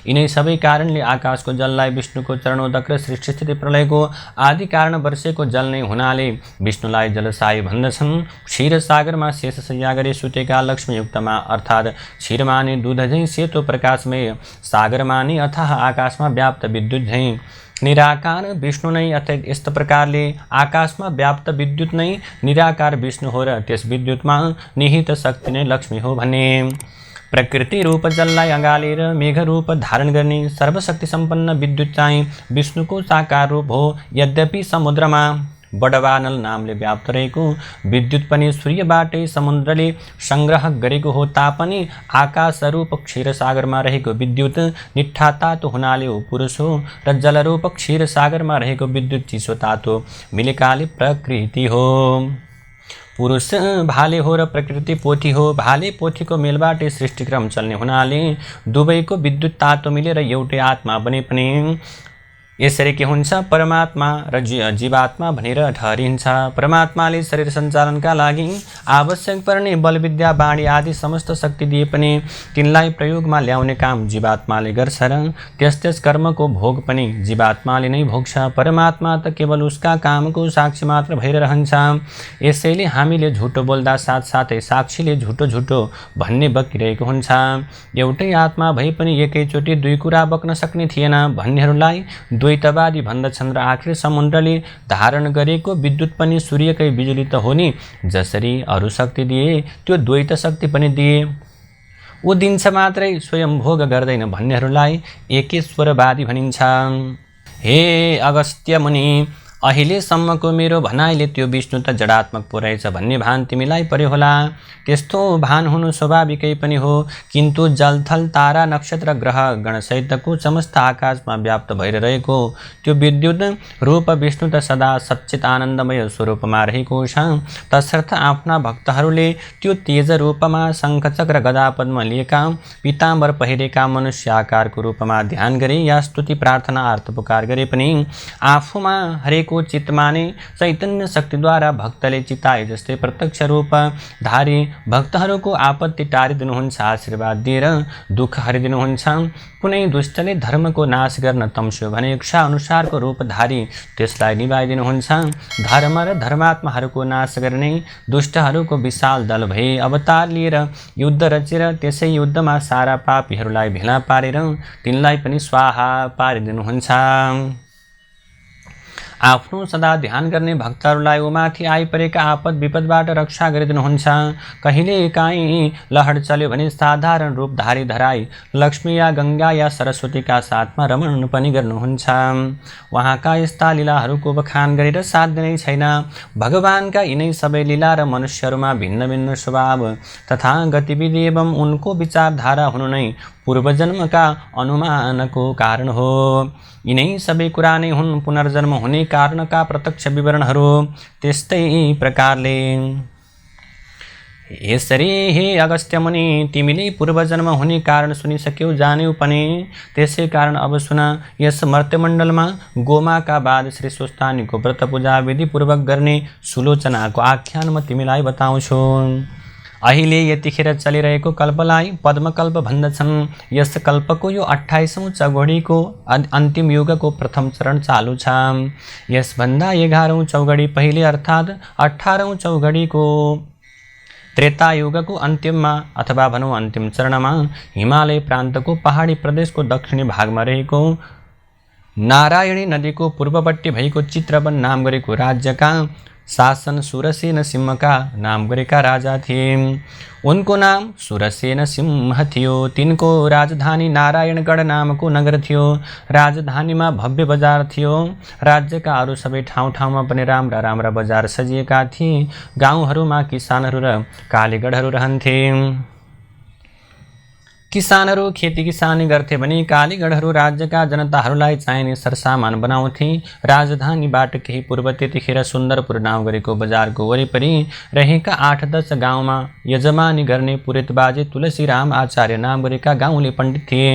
यिनै सबै कारणले आकाशको जललाई विष्णुको चरणोदक र सृष्टि स्थिति प्रलयको आदि कारण वर्षेको जल नै हुनाले विष्णुलाई जलशाही भन्दछन्। क्षीरसागरमा शेषशय्या गरी सुतेका लक्ष्मीयुक्तमा अर्थात् क्षीरमाने दूध झैँ सेतो प्रकाशमय सागरमा नै अथाह आकाशमा व्याप्त विद्युत झैँ निराकार विष्णु नै अर्थात् यस्तो प्रकारले आकाशमा व्याप्त विद्युत नै निराकार विष्णु हो र त्यस विद्युतमा निहित शक्ति नै लक्ष्मी हो भने प्रकृति रूप जललाई अँगालेर मेघ रूप धारण गर्ने सर्वशक्ति सम्पन्न विद्युत चाहिँ विष्णुको साकार रूप हो। यद्यपि समुद्रमा बडवानल नामले व्याप्त रहेको विद्युत पनि सूर्यबाटै समुद्रले संग्रह गरेको हो तापनि आकाश रूप क्षीरसागरमा रहेको विद्युत निठ्ठा तातो हुनाले हो पुरुष हो र जलरूप क्षीरसागरमा रहेको विद्युत चिसो तातो मिलेकाले प्रकृति हो। पुरुष भाले हो र प्रकृति पोथी हो। भाले पोथीको मेलबाटै सृष्टिक्रम चल्ने हुनाले दुवैको विद्युत तातो मिलेर एउटै आत्मा बने पनि यसरी के हुन्छ, परमात्मा र जीवात्मा भनेर ठहरिन्छ। परमात्माले शरीर सञ्चालनका लागि आवश्यक पर्ने बल विद्या बाणी आदि समस्त शक्ति दिए पनि तिनलाई प्रयोगमा ल्याउने काम जीवात्माले गर्छ र त्यस कर्मको भोग पनि जीवात्माले नै भोग्छ। परमात्मा त केवल उसका कामको साक्षी मात्र भएर रहन्छ। यसैले हामीले झुटो बोल्दा साथसाथै साक्षीले झुटो भन्ने बकिरहेको हुन्छ। एउटै आत्मा भए पनि एकैचोटि दुई कुरा बक्न सक्ने थिएन भन्नेहरूलाई द्वैतवादी भन्दछन् र आखिर समुद्रले धारण गरेको विद्युत पनि सूर्यकै बिजुली त हो नि, जसरी अरू शक्ति दिए त्यो द्वैत शक्ति पनि दिए, ऊ दिन्छ मात्रै स्वयं भोग गर्दैन भन्नेहरूलाई एकेश्वरवादी भनिन्छ। हे अगस्त्य मुनि, अहिलेसम्मको मेरो भनाइले त्यो विष्णु त जडात्मक पो रहेछ भन्ने भान तिमीलाई पर्यो होला। त्यस्तो भान हुनु स्वाभाविकै पनि हो, किन्तु जलथल तारा नक्षत्र ग्रह गणसहितको समस्त आकाशमा व्याप्त भएर रहेको त्यो विद्युत रूप विष्णु त सदा सच्चित आनन्दमय स्वरूपमा रहेको छ। तसर्थ आफ्ना भक्तहरूले त्यो तेज रूपमा शङ्खचक्र गदा पद्म लिएका पीताम्बर पहिरेका मनुष्य आकारको रूपमा ध्यान गरे या स्तुति प्रार्थना आर्तपुकार गरे पनि आफूमा हरेको चित्तमा नै चैतन्य शक्तिद्वारा भक्तले चिताए जस्तै प्रत्यक्ष रूप धारी भक्तहरूको आपत्ति टारिदिनुहुन्छ, आशीर्वाद दिएर दुःख हरिदिनुहुन्छ। कुनै दुष्टले धर्मको नाश गर्न तम्स्यो भने इच्छा अनुसारको रूपधारी त्यसलाई निभाइदिनुहुन्छ। धर्म र धर्मात्माहरूको नाश गर्ने दुष्टहरूको विशाल दल भए अवतार लिएर युद्ध रचेर त्यसै युद्धमा सारा पापीहरूलाई भेला पारेर तिनलाई पनि स्वाहा पारिदिनुहुन्छ। आफ्नो सदा ध्यान गर्ने भक्तहरूलाई उमाथि आइपरेका आपद विपदबाट रक्षा गरिदिनुहुन्छ। कहिले काहीँ लहड चल्यो भने साधारण रूपधारी धराई लक्ष्मी या गङ्गा या सरस्वतीका साथमा रमण पनि गर्नुहुन्छ। उहाँका यस्ता लीलाहरूको बखान गरेर साध्य नै छैन। भगवानका यिनै सबै लीला र मनुष्यहरूमा भिन्न भिन्न स्वभाव तथा गतिविधि एवं उनको विचारधारा हुनु नै पूर्वजन्मका अनुमानको कारण हो। यिनै सबै कुरा नै हुन् पुनर्जन्म हुने कारणका प्रत्यक्ष विवरणहरू। त्यस्तै प्रकारले यसरी हे अगस्त्य मुनि, तिमीले पूर्वजन्म हुने कारण सुनिसक्यौ, जान्यौ पनि। त्यसै कारण अब सुन, यस मर्त्यमण्डलमा गोमाका बाद श्री स्वस्थानीको व्रत पूजा विधिपूर्वक गर्ने सुलोचनाको आख्यान म तिमीलाई बताउँछु। अहिले यतिखेर चलिरहेको कल्पलाई पद्मकल्प भन्दछन्। यस कल्पको यो 28औं चौघडीको अन्तिम युगको प्रथम चरण चालु छ। यसभन्दा 11औं चौघडी पहिले अर्थात् 18औं चौघडीको त्रेतायुगको अन्त्यममा अथवा भनौँ अन्तिम चरणमा हिमालय प्रान्तको पहाडी प्रदेशको दक्षिणी भागमा रहेको नारायणी नदीको पूर्वपट्टि भएको चित्रवन नाम गरेको राज्यका शासन सुरसेन सिंहका नाम गरेका राजा थिए। उनको नाम सुरसेन सिंह थियो। तिनको राजधानी नारायणगढ नामको नगर थियो। राजधानीमा भव्य बजार थियो। राज्यका अरू सबै ठाउँमा पनि राम्रा राम्रा बजार सजिएका थिए। गाउँहरूमा किसानहरू र कालीगढहरू रहन्थे। किसानहरू खेती किसानी गर्थे भने कालीगढहरू राज्यका जनताहरूलाई चाहिने सरसामान बनाउँथे। राजधानीबाट केही पूर्व त्यतिखेर सुन्दरपुर नाउँ गरेको बजारको वरिपरि रहेका 8-10 गाउँमा यजमानी गर्ने पुरोहित बाजे तुलसीराम आचार्य नाम गरेका गाउँले पण्डित थिए।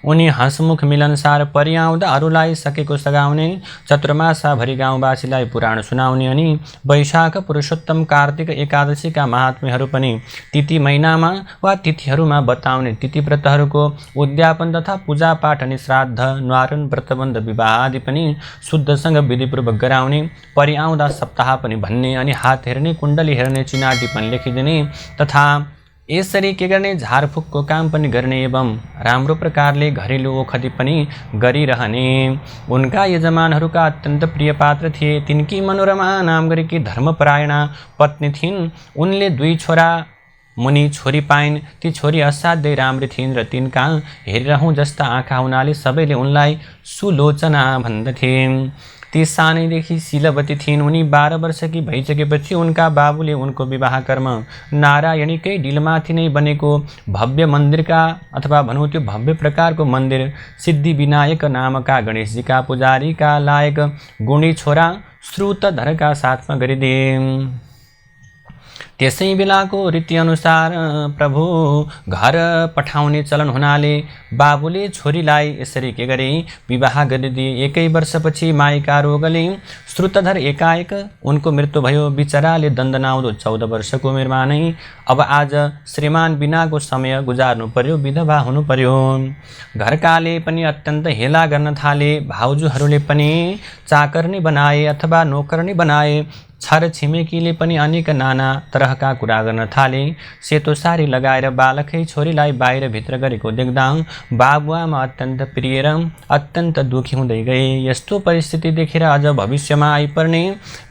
उनी हँसमुख मिलनसार परिआउँदा अरूलाई सकेको सघाउने, चतुर्मासाभरि गाउँवासीलाई पुराण सुनाउने अनि वैशाख पुरुषोत्तम कार्तिक एकादशीका महात्म्यहरू पनि तिथि महिनामा वा तिथिहरूमा बताउने, तिथिव्रतहरूको उद्यापन तथा पूजापाठ अनि श्राद्ध न्वारन व्रतबन्ध विवाह आदि पनि शुद्धसँग विधिपूर्वक गराउने, परिआउँदा सप्ताह पनि भन्ने अनि हात हेर्ने, कुण्डली हेर्ने, चिनाटी पनि लेखिदिने तथा यसरी के गर्ने झारफुकको काम पनि गर्ने एवं राम्रो प्रकारले घरेलु ओखती पनि गरिरहने उनका यजमानहरूका अत्यन्त प्रिय पात्र थिए। तिनकी मनोरमा नाम गरेकी धर्मपरायणा पत्नी थिइन्। उनले 2 छोरा मुनि छोरी पाइन्। ती छोरी असाध्यै राम्री थिइन् र तिनका हेरिरहौँ जस्ता आँखा हुनाले सबैले उनलाई सुलोचना भन्दथे। ती सानैदेखि शीलवती थिइन्। उनी 12 वर्षकी भइसकेपछि उनका बाबुले उनको विवाह कर्म नारायणीकै डिलमाथि नै बनेको भव्य मन्दिरका अथवा भनौँ त्यो भव्य प्रकारको मन्दिर सिद्धिविनायक नामका गणेशजीका पुजारीका लायक गुणी छोरा श्रुतधरका साथमा गरिदिए। त्यसै बेलाको रीतिअनुसार प्रभु घर पठाउने चलन हुनाले बाबुले छोरीलाई यसरी के गरे विवाह गरिदिए। 1 वर्षपछि माइका रोगले श्रुतधर एकाएक उनको मृत्यु भयो। बिचराले दण्डनाउँदो 14 वर्षको उमेरमा नै अब आज श्रीमान बिनाको समय गुजार्नु पर्यो, विधवा हुनु पर्यो। घरकाले पनि अत्यन्त हेला गर्न थाले। भाउजूहरूले पनि चाकर्नी बनाए अथवा नोकर्नी बनाए। छर छिमेकीले पनि अनेक नाना तरहका कुरा गर्न थाले। सेतो सारी लगाएर बालकै छोरीलाई बाहिर भित्र गरेको देख्दा बाबुआमा अत्यन्त प्रिय र अत्यन्त दुखी हुँदै गए। यस्तो परिस्थिति देखेर अझ भविष्यमा आइपर्ने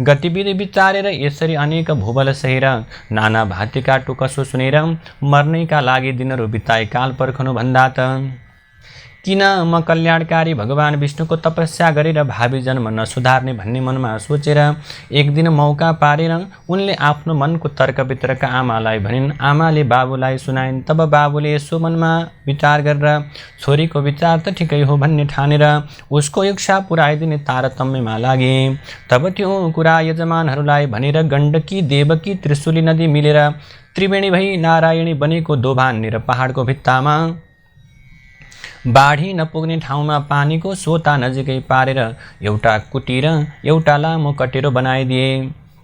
गतिविधि विचारेर यसरी अनेक भूबल सहेर नाना भातीका टुकसो सुनेर मर्नैका लागि दिनहरू बिताए। काल पर्खनु भन्दा त किन म कल्याणकारी भगवान विष्णुको तपस्या गरेर भावी जन्म नसुधार्ने भन्ने मनमा सोचेर एक दिन मौका पारेर उनले आफ्नो मनको तर्क वितर्क आमालाई भनिन्। आमाले बाबुलाई सुनाइन्। तब बाबुले यसो मनमा विचार गरेर छोरीको विचार त ठिकै हो भन्ने ठानेर उसको इच्छा पुर्याइदिने तारतम्यमा लागे। तब त्यो कुरा यजमानहरूलाई भनेर गण्डकी देवकी त्रिशूली नदी मिलेर त्रिवेणी भई नारायणी बनेको दोभान र पहाडको भित्तामा बाढी नपुग्ने ठाउँमा पानीको सोता नजिकै पारेर एउटा कुटी र एउटा लामो कटेरो बनाइदिए।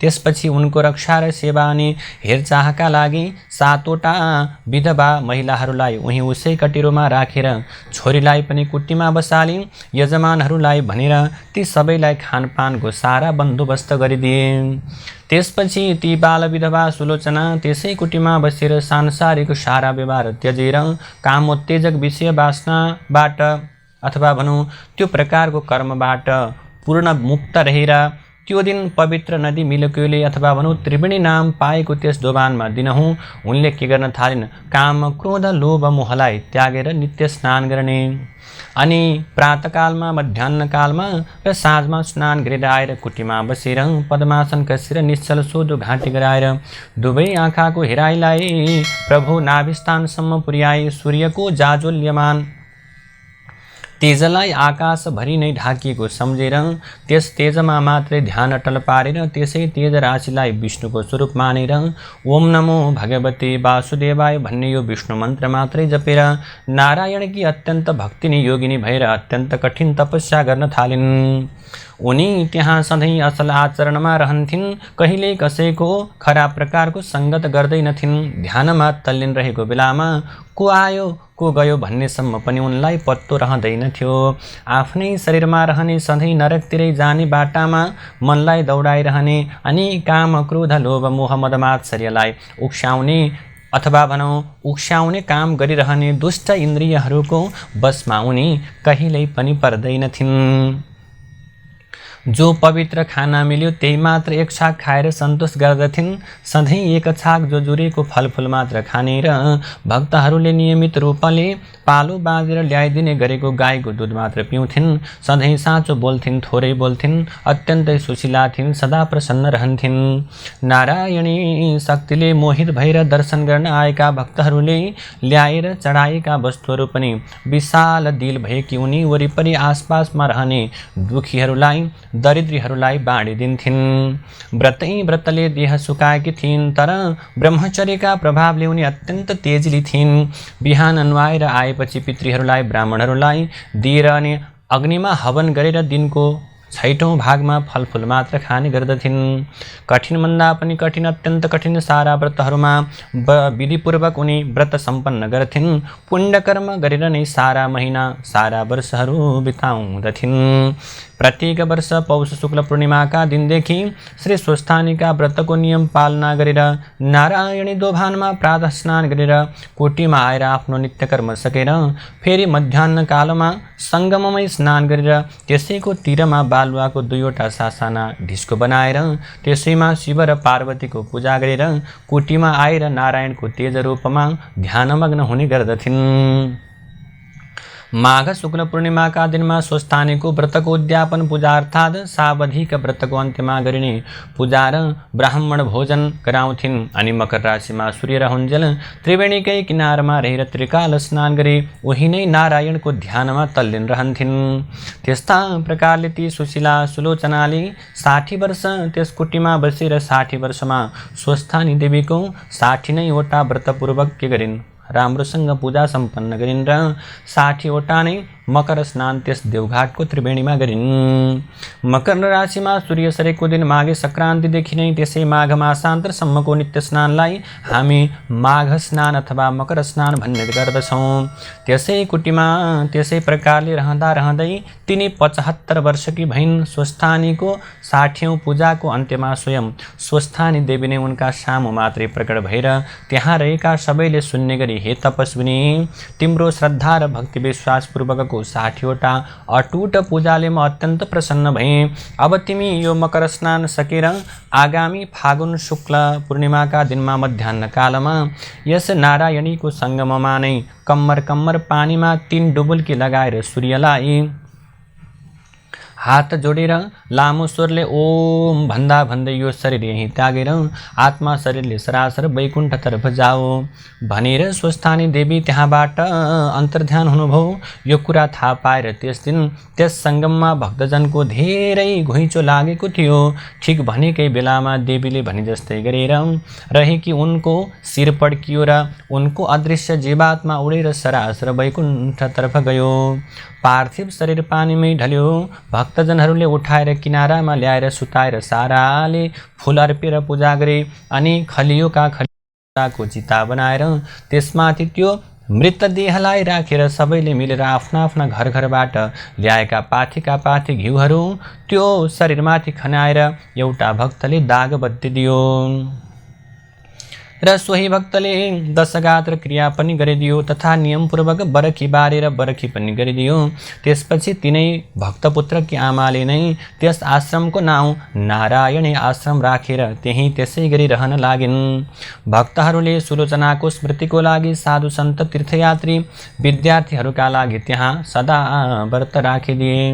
त्यसपछि उनको रक्षा र सेवा अनि हेरचाहका लागि 7वटा विधवा महिलाहरूलाई उही उसै कटेरोमा राखेर छोरीलाई पनि कुटीमा बसाली। यजमानहरूलाई भनेर ती सबैलाई खानपानको सारा बन्दोबस्त गरिदिए। त्यसपछि ती बाल विधवा सुलोचना त्यसै कुटीमा बसेर सांसारिक सारा व्यवहार त्यजेर कामोत्तेजक विषय वासनाबाट अथवा भनौँ त्यो प्रकारको कर्मबाट पूर्ण मुक्त रहेर त्यो दिन पवित्र नदी मिल्कोले अथवा भनौँ त्रिवेणी नाम पाएको त्यस दोभानमा दिनहुँ उनले के गर्न थालिन्, काम क्रोध लोभ मोहलाई त्यागेर नित्य स्नान गर्ने अनि प्रातःकालमा मध्याह्नकालमा र साँझमा स्नान गरेर आएर कुटीमा बसेर पद्मासन कसेर निश्चल सोधो घाँटी गराएर दुवै आँखाको हेराइलाई प्रभु नाभिस्थानसम्म पुर्याए। सूर्यको जाजोल्यमान तेजलाई आकाशभरि नै ढाकिएको सम्झेर त्यस तेजमा मात्रै ध्यान अटल पारेर त्यसै तेज राशिलाई विष्णुको स्वरूप मानेर ओम नमो भगवते वासुदेवाय भन्ने यो विष्णु मन्त्र मात्रै जपेर नारायणकी अत्यन्त भक्तिनी योगिनी भएर अत्यन्त कठिन तपस्या गर्न थालिन्। उनी त्यहाँ सधैँ असल आचरणमा रहन्थिन्, कहिले कसैको खराब प्रकारको सङ्गत गर्दैनथिन्। ध्यानमा तल्लीन रहेको बेलामा को आयो को गयो भन्नेसम्म पनि उनलाई पत्तो रहँदैनथ्यो। आफ्नै शरीरमा रहने सधैँ नरकतिरै जाने बाटामा मनलाई दौडाइरहने अनि काम क्रोध लोभ मोह मदमात्सर्यलाई उक्साउने अथवा भनौँ उक्साउने काम गरिरहने दुष्ट इन्द्रियहरूको बसमा उनी कहिल्यै पनि पर्दैनथिन्। जो पवित्र खाना मिल्यो त्यही मात्र एक छाक खाएर सन्तोष गर्दथिन्। सधैँ एक छाक जो जुरेको फलफुल मात्र खाने र भक्तहरूले नियमित रूपले पालो बाँधेर ल्याइदिने गरेको गाईको दुध मात्र पिउँथिन्। सधैँ साँचो बोल्थिन्, थोरै बोल्थिन्, अत्यन्तै सुशीला थिइन्, सदा प्रसन्न रहन्थिन्। नारायणी शक्तिले मोहित भएर दर्शन गर्न आएका भक्तहरूले ल्याएर चढाएका वस्तुहरू पनि विशाल दिल भएकी उनी वरिपरि आसपासमा रहने दुखीहरूलाई दरिद्रीहरूलाई बाँडिदिन्थिन्। व्रतै व्रतले देह सुकाएकी थिइन्, तर ब्रह्मचर्यका प्रभावले उनी अत्यन्त तेजली थिइन्। बिहान नुहाएर आएपछि पितृहरूलाई ब्राह्मणहरूलाई दिएर अनि अग्निमा हवन गरेर दिनको 6औं भागमा फलफुल मात्र खाने गर्दथिन्। कठिनभन्दा पनि कठिन अत्यन्त कठिन सारा व्रतहरूमा विधिपूर्वक उनी व्रत सम्पन्न गर्थिन्। पुण्यकर्म गरेर नै सारा महिना सारा वर्षहरू बिताउँदथिन्। प्रत्येक वर्ष पौष शुक्ल पूर्णिमाका दिनदेखि श्री स्वस्थानीका व्रतको नियम पालना गरेर नारायणी दोभानमा प्रातः स्नान गरेर कोटीमा आएर आफ्नो नित्यकर्म सकेर फेरि मध्याह्न कालमा सङ्गममै स्नान गरेर त्यसैको तीरमा बालुवाको 2वटा सासाना ढिस्को बनाएर त्यसैमा शिव र पार्वतीको पूजा गरेर कोटीमा आएर नारायणको तेज रूपमा ध्यानमग्न हुने गर्दथिन्। माघ शुक्ल पूर्णिमाका दिनमा स्वस्थानीको व्रतको उद्यापन पूजा अर्थात् सावधिक व्रतको अन्त्यमा गरिने पूजा र ब्राह्मण भोजन गराउँथिन्। अनि मकर राशिमा सूर्य रहन्जेल त्रिवेणीकै किनारमा रहेर त्रिकाल स्नान गरी उही नै नारायणको ध्यानमा तल्लीन रहन्थिन्। त्यस्ता प्रकारले ती सुशीला सुलोचनाले 60 वर्ष त्यस कुटीमा बसेर 60 वर्षमा स्वस्थानी देवीको 60 नै वटा व्रतपूर्वक के गरिन्, राम्रोसँग पूजा सम्पन्न गरिन् र 60 वटा नै मकर स्नान त्यस देवघाटको त्रिवेणीमा गरिन्। मकर राशिमा सूर्य सरेको दिन माघे सङ्क्रान्तिदेखि नै त्यसै माघ मासान्तरसम्मको नित्य स्नानलाई हामी माघ स्नान अथवा मकर स्नान भन्ने गर्दछौँ। त्यसै कुटीमा त्यसै प्रकारले रहँदै तिनी 75 वर्षकी भइन्। स्वस्थानीको 60औं पूजाको अन्त्यमा स्वयं स्वस्थानी देवी नै उनका सामु मात्रै प्रकट भएर त्यहाँ रहेका सबैले सुन्ने गरी, हे तपस्विनी, तिम्रो श्रद्धा र भक्ति विश्वासपूर्वकको 60 वटा अटुट पूजाले म अत्यन्त प्रसन्न भएँ। अब तिमी यो मकर स्नान सकेर आगामी फागुन शुक्ल पूर्णिमाका दिनमा मध्याह्न कालमा यस नारायणीको सङ्गममा नै कम्मर पानीमा 3 डुबुल्की लगाएर सूर्यलाई हात जोडेर लामो स्वरले ओम भन्दै यो शरीर यहीँ त्यागेर आत्मा शरीरले सरासर वैकुण्ठतर्फ जाओ भनेर स्वस्थानी देवी त्यहाँबाट अन्तर्ध्यान हुनुभयो। यो कुरा थाहा पाएर त्यस दिन त्यस सङ्गममा भक्तजनको धेरै घुइँचो लागेको थियो। ठिक भनेकै बेलामा देवीले भने जस्तै गरेर रहेकी उनको शिर पड्कियो र उनको अदृश्य जीवात्मा उडेर सरासर वैकुण्ठतर्फ गयो। पार्थिव शरीर पानीमै ढल्यो। भक्तजनहरूले उठाएर किनारामा ल्याएर सुताएर साराले फुल अर्पेर पूजा गरे अनि खलियोको चिता बनाएर त्यसमाथि त्यो मृतदेहलाई राखेर सबैले मिलेर आफ्ना घरबाट ल्याएका पाथी घिउहरू त्यो शरीरमाथि खनाएर एउटा भक्तले दागबत्ती दियो र सोही भक्तले दशगात्र क्रिया पनि गरिदियो तथा नियमपूर्वक बरखी बारेर बरखी पनि गरिदियो। त्यसपछि तिनै भक्तपुत्रकी आमाले नै त्यस आश्रमको नाउँ नारायणी आश्रम राखेर त्यहीँ त्यसै गरी रहन लागिन्। भक्तहरूले सुलोचनाको स्मृतिको लागि साधु सन्त तीर्थयात्री विद्यार्थीहरूका लागि त्यहाँ सदा व्रत राखिदिए।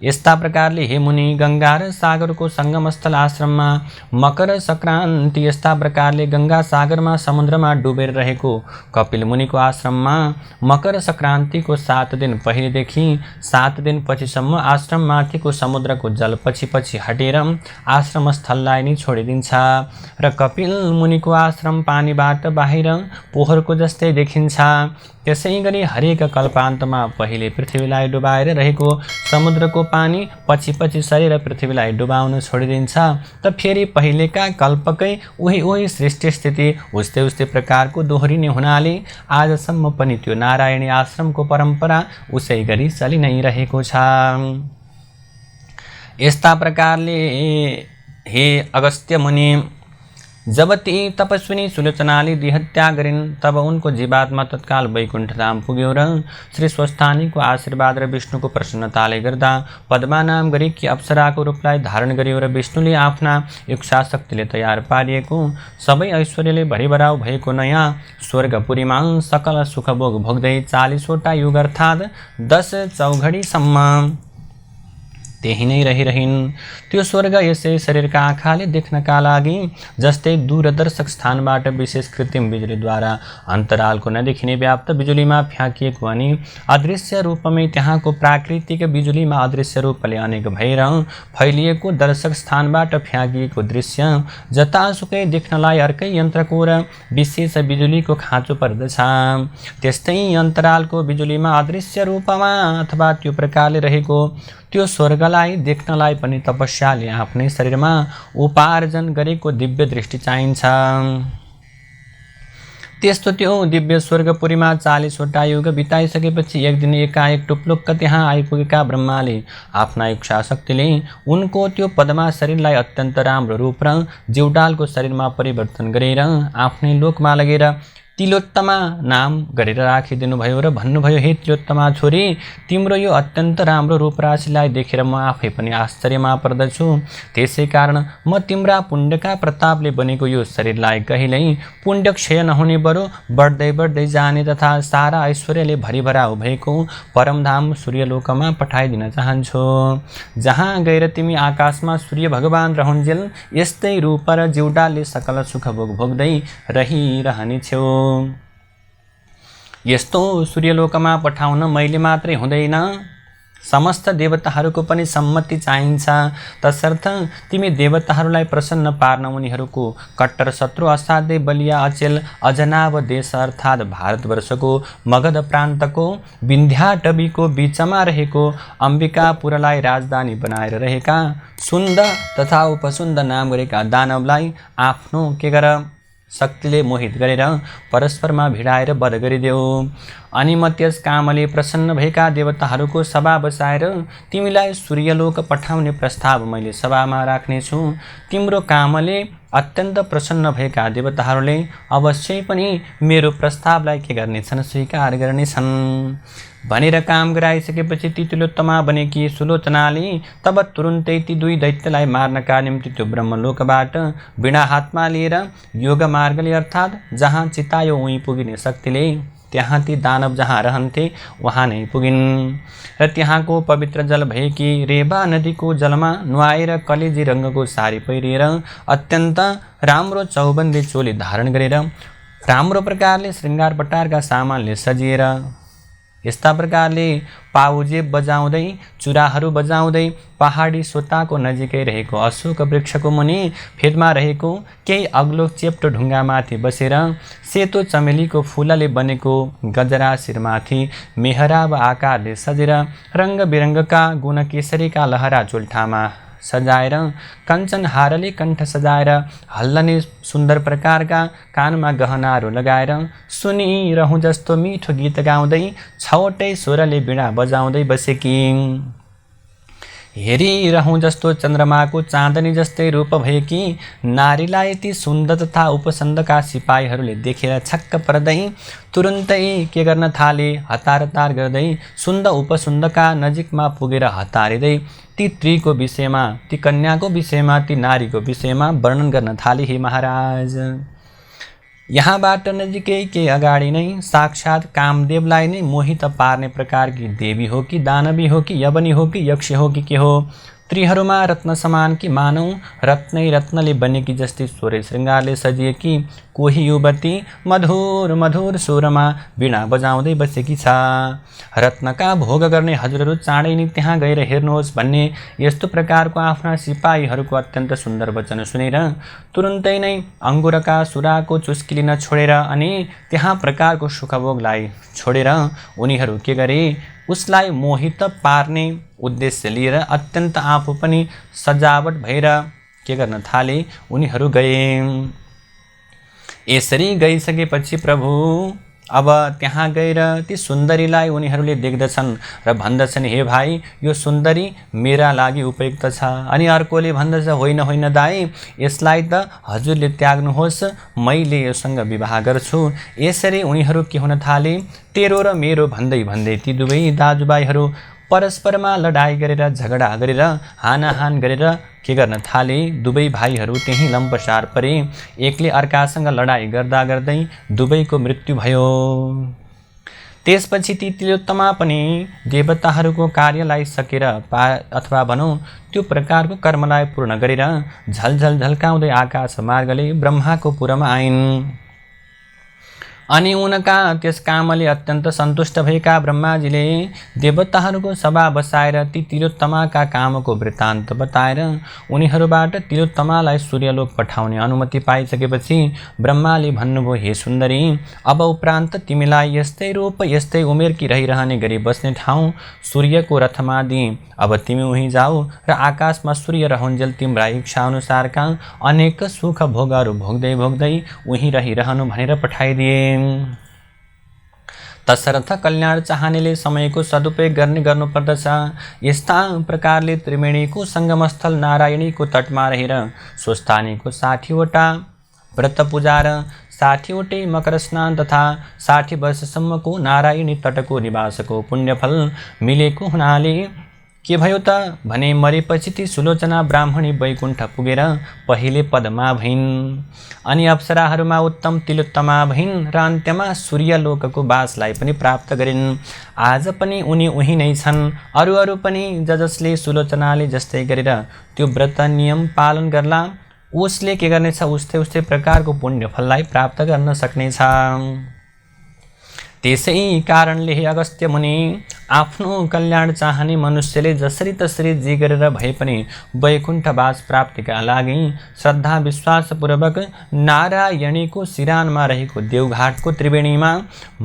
यस्ता प्रकारले हे मुनि, गङ्गा र सागरको सङ्गमस्थल आश्रममा मकर सङ्क्रान्ति, यस्ता प्रकारले गङ्गा सागरमा समुद्रमा डुबेर रहेको कपिल मुनिको आश्रममा मकर सङ्क्रान्तिको 7 दिन पहिलेदेखि 7 दिन पछिसम्म आश्रममाथिको समुद्रको जल पछि हटेर आश्रमस्थललाई नै छोडिदिन्छ र कपिल मुनिको आश्रम पानीबाट बाहिर पोखरको जस्तै देखिन्छ। त्यसै गरी हरेक कल्पान्तमा पहिले पृथ्वीलाई डुबाएर रहेको समुद्रको पानी पछि सरेर पृथ्वीलाई डुबाउन छोडिदिन्छ त फेरि पहिलेका कल्पकै उही सृष्टि स्थिति उस्तै प्रकारको दोहोरिने हुनाले आजसम्म पनि त्यो नारायणी आश्रमको परम्परा उसै गरी चलि नै रहेको छ। यस्ता प्रकारले हे अगस्त्य मुनि, जब ती तपस्विनी सुलोचनाले देहत्याग गरिन् तब उनको जीवात्मा तत्काल वैकुण्ठ धाम पुग्यो र श्री स्वस्थानीको आशीर्वाद र विष्णुको प्रसन्नताले गर्दा पद्मा नाम गरेकी अप्सराको रूपलाई धारण गर्यो र विष्णुले आफ्ना इच्छाशक्तिले तयार पारिएको सबै ऐश्वर्यले भरिभराउ भएको नयाँ स्वर्गपुरीमा सकल सुखभोग भोग्दै 40 वटा युग अर्थात् 10 चौघडीसम्म त्यही नै रहिरहन्। त्यो स्वर्ग यसै शरीरका आँखाले देख्नका लागि जस्तै दूरदर्शक स्थानबाट विशेष कृत्रिम बिजुलीद्वारा अन्तरालको नदेखिने व्याप्त बिजुलीमा फ्याँकिएको अनि अदृश्य रूपमै त्यहाँको प्राकृतिक बिजुलीमा अदृश्य रूपले अनेक भएर फैलिएको दर्शक स्थानबाट फ्याँकिएको दृश्य जतासुकै देख्नलाई अर्कै यन्त्रको र विशेष बिजुलीको खाँचो पर्दछ। त्यस्तै अन्तरालको बिजुलीमा अदृश्य रूपमा अथवा त्यो प्रकारले रहेको त्यो स्वर्गलाई देख्नलाई पनि तपस्याले आफ्नै शरीरमा उपार्जन गरेको दिव्य दृष्टि चाहिन्छ। त्यस्तो त्यो दिव्य स्वर्गपुरीमा 40 वटा युग बिताइसकेपछि एक दिन एकाएक टुप्लुक्क त्यहाँ आइपुगेका ब्रह्माले आफ्ना इच्छा शक्तिले उनको त्यो पद्मा शरीरलाई अत्यन्त राम्रो रूप र जिउडालको शरीरमा परिवर्तन गरेर आफ्नै लोकमा लगेर तिलोत्तमा नाम गरेर राखिदिनुभयो र भन्नुभयो, हे तिलोत्तमा छोरी, तिम्रो यो अत्यन्त राम्रो रूपराशिलाई देखेर म आफै पनि आश्चर्यमा पर्दछु। त्यसै कारण म तिम्रा पुण्यका प्रतापले बनेको यो शरीरलाई कहिल्यै पुण्य क्षय नहुने, बरु बढ्दै बढ्दै जाने तथा सारा ऐश्वर्यले भरिभराउ भएको परमधाम सूर्यलोकमा पठाइदिन चाहन्छु, जहाँ गएर तिमी आकाशमा सूर्य भगवान रहन्जेल यस्तै रूप र जिउडाले सकल सुख भोग भोग्दै रहिरहनेछौ। यस्तो सूर्यलोकमा पठाउन मैले मात्रै हुँदैन, समस्त देवताहरूको पनि सम्मति चाहिन्छ। तसर्थ तिमी देवताहरूलाई प्रसन्न पार्न उनीहरूको कट्टर शत्रु असाध्यै बलिया अचेल अजनाव देश अर्थात् भारतवर्षको मगध प्रान्तको विन्ध्याटवीको बिचमा रहेको अम्बिकापुरलाई राजधानी बनाएर रहेका सुन्द तथा उपसुन्द नाम गरेका दानवलाई आफ्नो शक्तिले मोहित गरेर परस्परमा भिडाएर वध गरिदेऊ। अनि म त्यस कामले प्रसन्न भएका देवताहरूको सभा बसाएर तिमीलाई सूर्यलोक पठाउने प्रस्ताव मैले सभामा राख्नेछु। तिम्रो कामले अत्यन्त प्रसन्न भएका देवताहरूले अवश्य पनि मेरो प्रस्तावलाई के गर्नेछन्, स्वीकार गर्नेछन् भनेर काम गराइसकेपछि ती तिलोत्तमा बनेकी सुलोचनाले तब तुरुन्तै ती दुई दैत्यलाई मार्नका निम्ति त्यो ब्रह्मलोकबाट बिना हातमा लिएर योग मार्गले अर्थात् जहाँ चितायो उहीँ पुगिने शक्तिले त्यहाँ ती दानव जहाँ रहन्थे वहाँ नै पुगिन् र त्यहाँको पवित्र जल भएकी रेबा नदीको जलमा नुहाएर कलेजी रङ्गको साडी पहिरिएर अत्यन्त राम्रो चौबन्दी चोली धारण गरेर राम्रो प्रकारले श्रृङ्गार पटारका सामानले सजिएर यस्ता प्रकारले पाउजेब बजाउँदै चुराहरू बजाउँदै पहाडी सोताको नजिकै रहेको अशोक वृक्षको मुनि फेदमा रहेको केही अग्लो चेप्टो ढुङ्गामाथि बसेर सेतो चमेलीको फुलले बनेको गजरा शिरमाथि मेहराब आकारले सजेर रङ्गबिरङ्गका गुणकेसरीका लहरा चुल्ठामा सजाएर कञ्चन हारले कण्ठ सजाएर हल्लने सुन्दर प्रकारका कानमा गहनाहरू लगाएर सुनिरहँ जस्तो मिठो गीत गाउँदै छवटै स्वरले बीणा बजाउँदै बसेकी हेरिरहँ जस्तो चन्द्रमाको चाँदनी जस्तै रूप भएकी नारीलाई ती सुन्द तथा उपसन्दका सिपाहीहरूले देखेर छक्क पर्दै तुरुन्तै के गर्न थाले, हतार हतार गर्दै सुन्द उपसुन्दका नजिकमा पुगेर हतारिँदै ती स्त्रीको विषयमा, ती कन्याको विषयमा, ती नारीको विषयमा वर्णन गर्न थाले। हे महाराज, यहाँबाट नजिकै के अगाडि नै साक्षात् कामदेवलाई नै मोहित पार्ने प्रकारकी देवी हो कि दानवी हो कि यवनी हो कि यक्ष हो कि के हो, स्त्रीहरूमा रत्न समान कि मानौ रत्नै रत्नले बनेकी जस्तै स्वरै श्रृङ्गारले सजिएकी कोही युवती मधुर मधुर स्वरमा बीणा बजाउँदै बसेकी छ। रत्नका भोग गर्ने हजुरहरू चाँडै नै त्यहाँ गएर हेर्नुहोस् भन्ने यस्तो प्रकारको आफ्ना सिपाहीहरूको अत्यन्त सुन्दर वचन सुनेर तुरुन्तै नै अङ्गुरका सुराको चुस्की लिन छोडेर अनि त्यहाँ प्रकारको सुखभोगलाई छोडेर उनीहरू के गरे, उसलाई मोहित पार्ने उद्देश्य लिएर अत्यन्त आफू पनि सजावट भएर के गर्न थाले, उनीहरू गए। यसरी गइसकेपछि प्रभु अब त्यहाँ गएर ती सुन्दरीलाई उनीहरूले देख्दछन् र भन्दछन्, हे भाइ, यो सुन्दरी मेरा लागि उपयुक्त छ। अनि अर्कोले भन्दछ, होइन होइन दाइ, यसलाई त हजुरले त्याग्नुहोस्, मैले योसँग विवाह गर्छु। यसरी उनीहरू के हुन थाले, तेरो र मेरो भन्दै भन्दै ती दुवै दाजुभाइहरू परस्परमा लडाई गरेर झगडा गरेर हानाहान गरेर के गर्न थाले, दुवै भाइहरू त्यही लम्पसार परे। एकले अर्कासँग लडाई गर्दा गर्दै दुवैको मृत्यु भयो। त्यसपछि ती तिलोत्तमा पनि देवताहरूको कार्यलाई सकेर अथवा भनौँ त्यो प्रकारको कर्मलाई पूर्ण गरेर झलझल झल्काउँदै आकाश मार्गले ब्रह्माको पुरमा आइन्। अनि उनका त्यस कामले अत्यन्त सन्तुष्ट भएका ब्रह्माजीले देवताहरूको सभा बसाएर ती तिलोत्तमाका कामको वृत्तान्त बताएर उनीहरूबाट तिलोत्तमालाई सूर्यलोक पठाउने अनुमति पाइसकेपछि ब्रह्माले भन्नुभयो, हे सुन्दरी, अब उपरान्त तिमीलाई यस्तै रूप यस्तै उमेरकी रहिरहने गरी बस्ने ठाउँ सूर्यको रथमा दिएँ। अब तिमी उहीँ जाऊ र आकाशमा सूर्य रहन्जेल तिम्रा इच्छाअनुसारका अनेक सुख भोगहरू भोग्दै भोग्दै उहीँ रहिरहनु भनेर पठाइदिए। तसर्थ कल्याण चाहनेले समयको सदुपयोग गर्नुपर्दछ। यस्ता प्रकारले त्रिवेणीको सङ्गमस्थल नारायणीको तटमा रहेर स्वस्थानीको 60वटा व्रत पूजा र 60वटै मकर स्नान तथा 60 वर्षसम्मको नारायणी तटको निवासको पुण्यफल मिलेको हुनाले के भयो त भने मरेपछि ती सुलोचना ब्राह्मणी वैकुण्ठ पुगेर पहिले पदमा भइन् अनि अप्सराहरूमा उत्तम तिलोत्तमा भइन् र अन्त्यमा सूर्यलोकको वासलाई पनि प्राप्त गरिन्। आज पनि उनी उही नै छन्। अरू पनि जसले सुलोचनाले जस्तै गरेर त्यो व्रत नियम पालन गर्ला उसले के गर्नेछ उस्तै प्रकारको पुण्यफललाई प्राप्त गर्न सक्नेछ। त्यसै कारणले हे अगस्त्य मुनि आफ्नो कल्याण चाहने मनुष्यले जसरी तसरी जे गरेर भए पनि वैकुण्ठवास प्राप्तिका लागि श्रद्धा विश्वासपूर्वक नारायणीको सिरानमा रहेको देवघाटको त्रिवेणीमा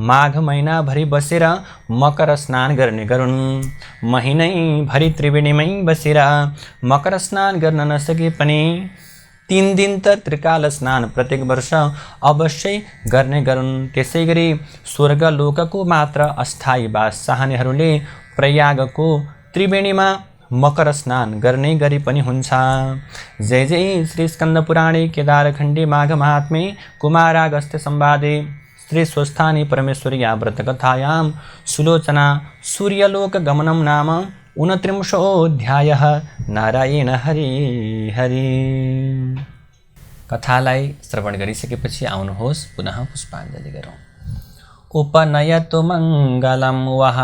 माघ महिनाभरि बसेर मकर स्नान गर्ने गरून्। महिनैभरि त्रिवेणीमै बसेर मकर स्नान गर्न नसके पनि 3 दिन त त्रिकाल स्नान प्रत्येक वर्ष अवश्य गर्ने गरून्। त्यसै गरी स्वर्गलोकको मात्र अस्थायी वास चाहनेहरूले प्रयागको त्रिवेणीमा मकर स्नान गर्ने गरी पनि हुन्छ। जय जय श्री स्कंद पुराणे केदारखण्डे माघ महात्म्ये कुमारागस्त्य संवादे श्री स्वस्थानी परमेश्वर्या व्रतकथायां सुलोचना सूर्यलोक गमनं नाम 29 नारायण हरि हरि। कथालाई श्रवण गरिसकेपछि आउनुहोस् पुनः पुष्पाञ्जलि गरौँ। उपनयतु मङ्गलं वः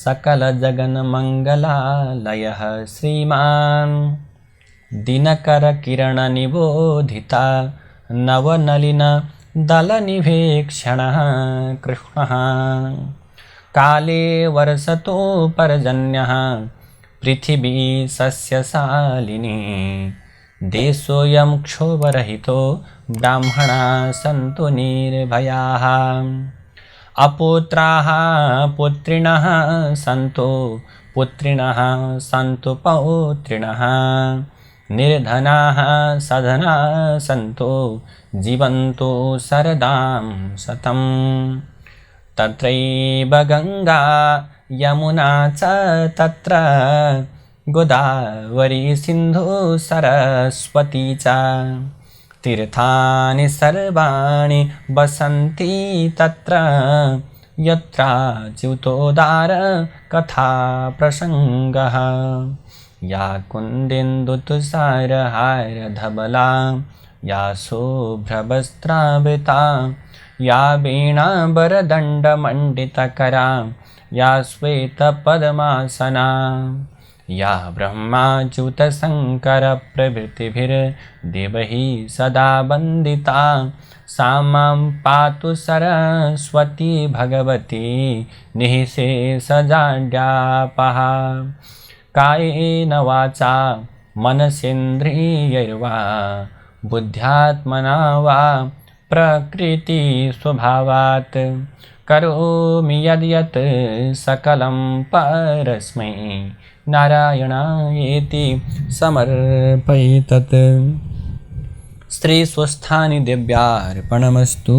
सकल जगन मङ्गलालयः श्रीमान् दिनकर किरण निबोधिता नवनलिन दलनिभेक्षणः कृष्णः काले वर्षतो पर्जन्यः पृथिवी सस्यशालिनी देशोऽयं क्षोभरहितो ब्राह्मणा सन्तु निर्भयाः अपुत्राः पुत्रिणः सन्तु पुत्रिणः सन्तु पौत्रिणः निर्धनाः सधना सन्तु जीवन्तु शरदां शतम् तत्रैव गंगा यमुना च तत्र गोदावरी सिन्धु सरस्वती च तीर्थानि सर्वाणि वसन्ति तत्र यत्र च्युतोदार कथा प्रसंगः या कुन्देन्दुतुषारहार धवला या शुभ्रवस्त्रावृता या वीणावरदण्डमण्डितकरा या श्वेतपद्मासना या ब्रह्माच्युतशङ्करप्रभृतिभिर्देवैः सदा वन्दिता सा मां पातु सरस्वती भगवती निःशेषजाड्यापः कायेन वाचा मनसेन्द्रियैर्वा बुद्ध्यात्मना वा प्रकृति स्वभावात् करोमि यद्यत् सकलं परस्मै नारायणायेति समर्पयेतत्। श्री स्वस्थानी देव्यार्पणमस्तु।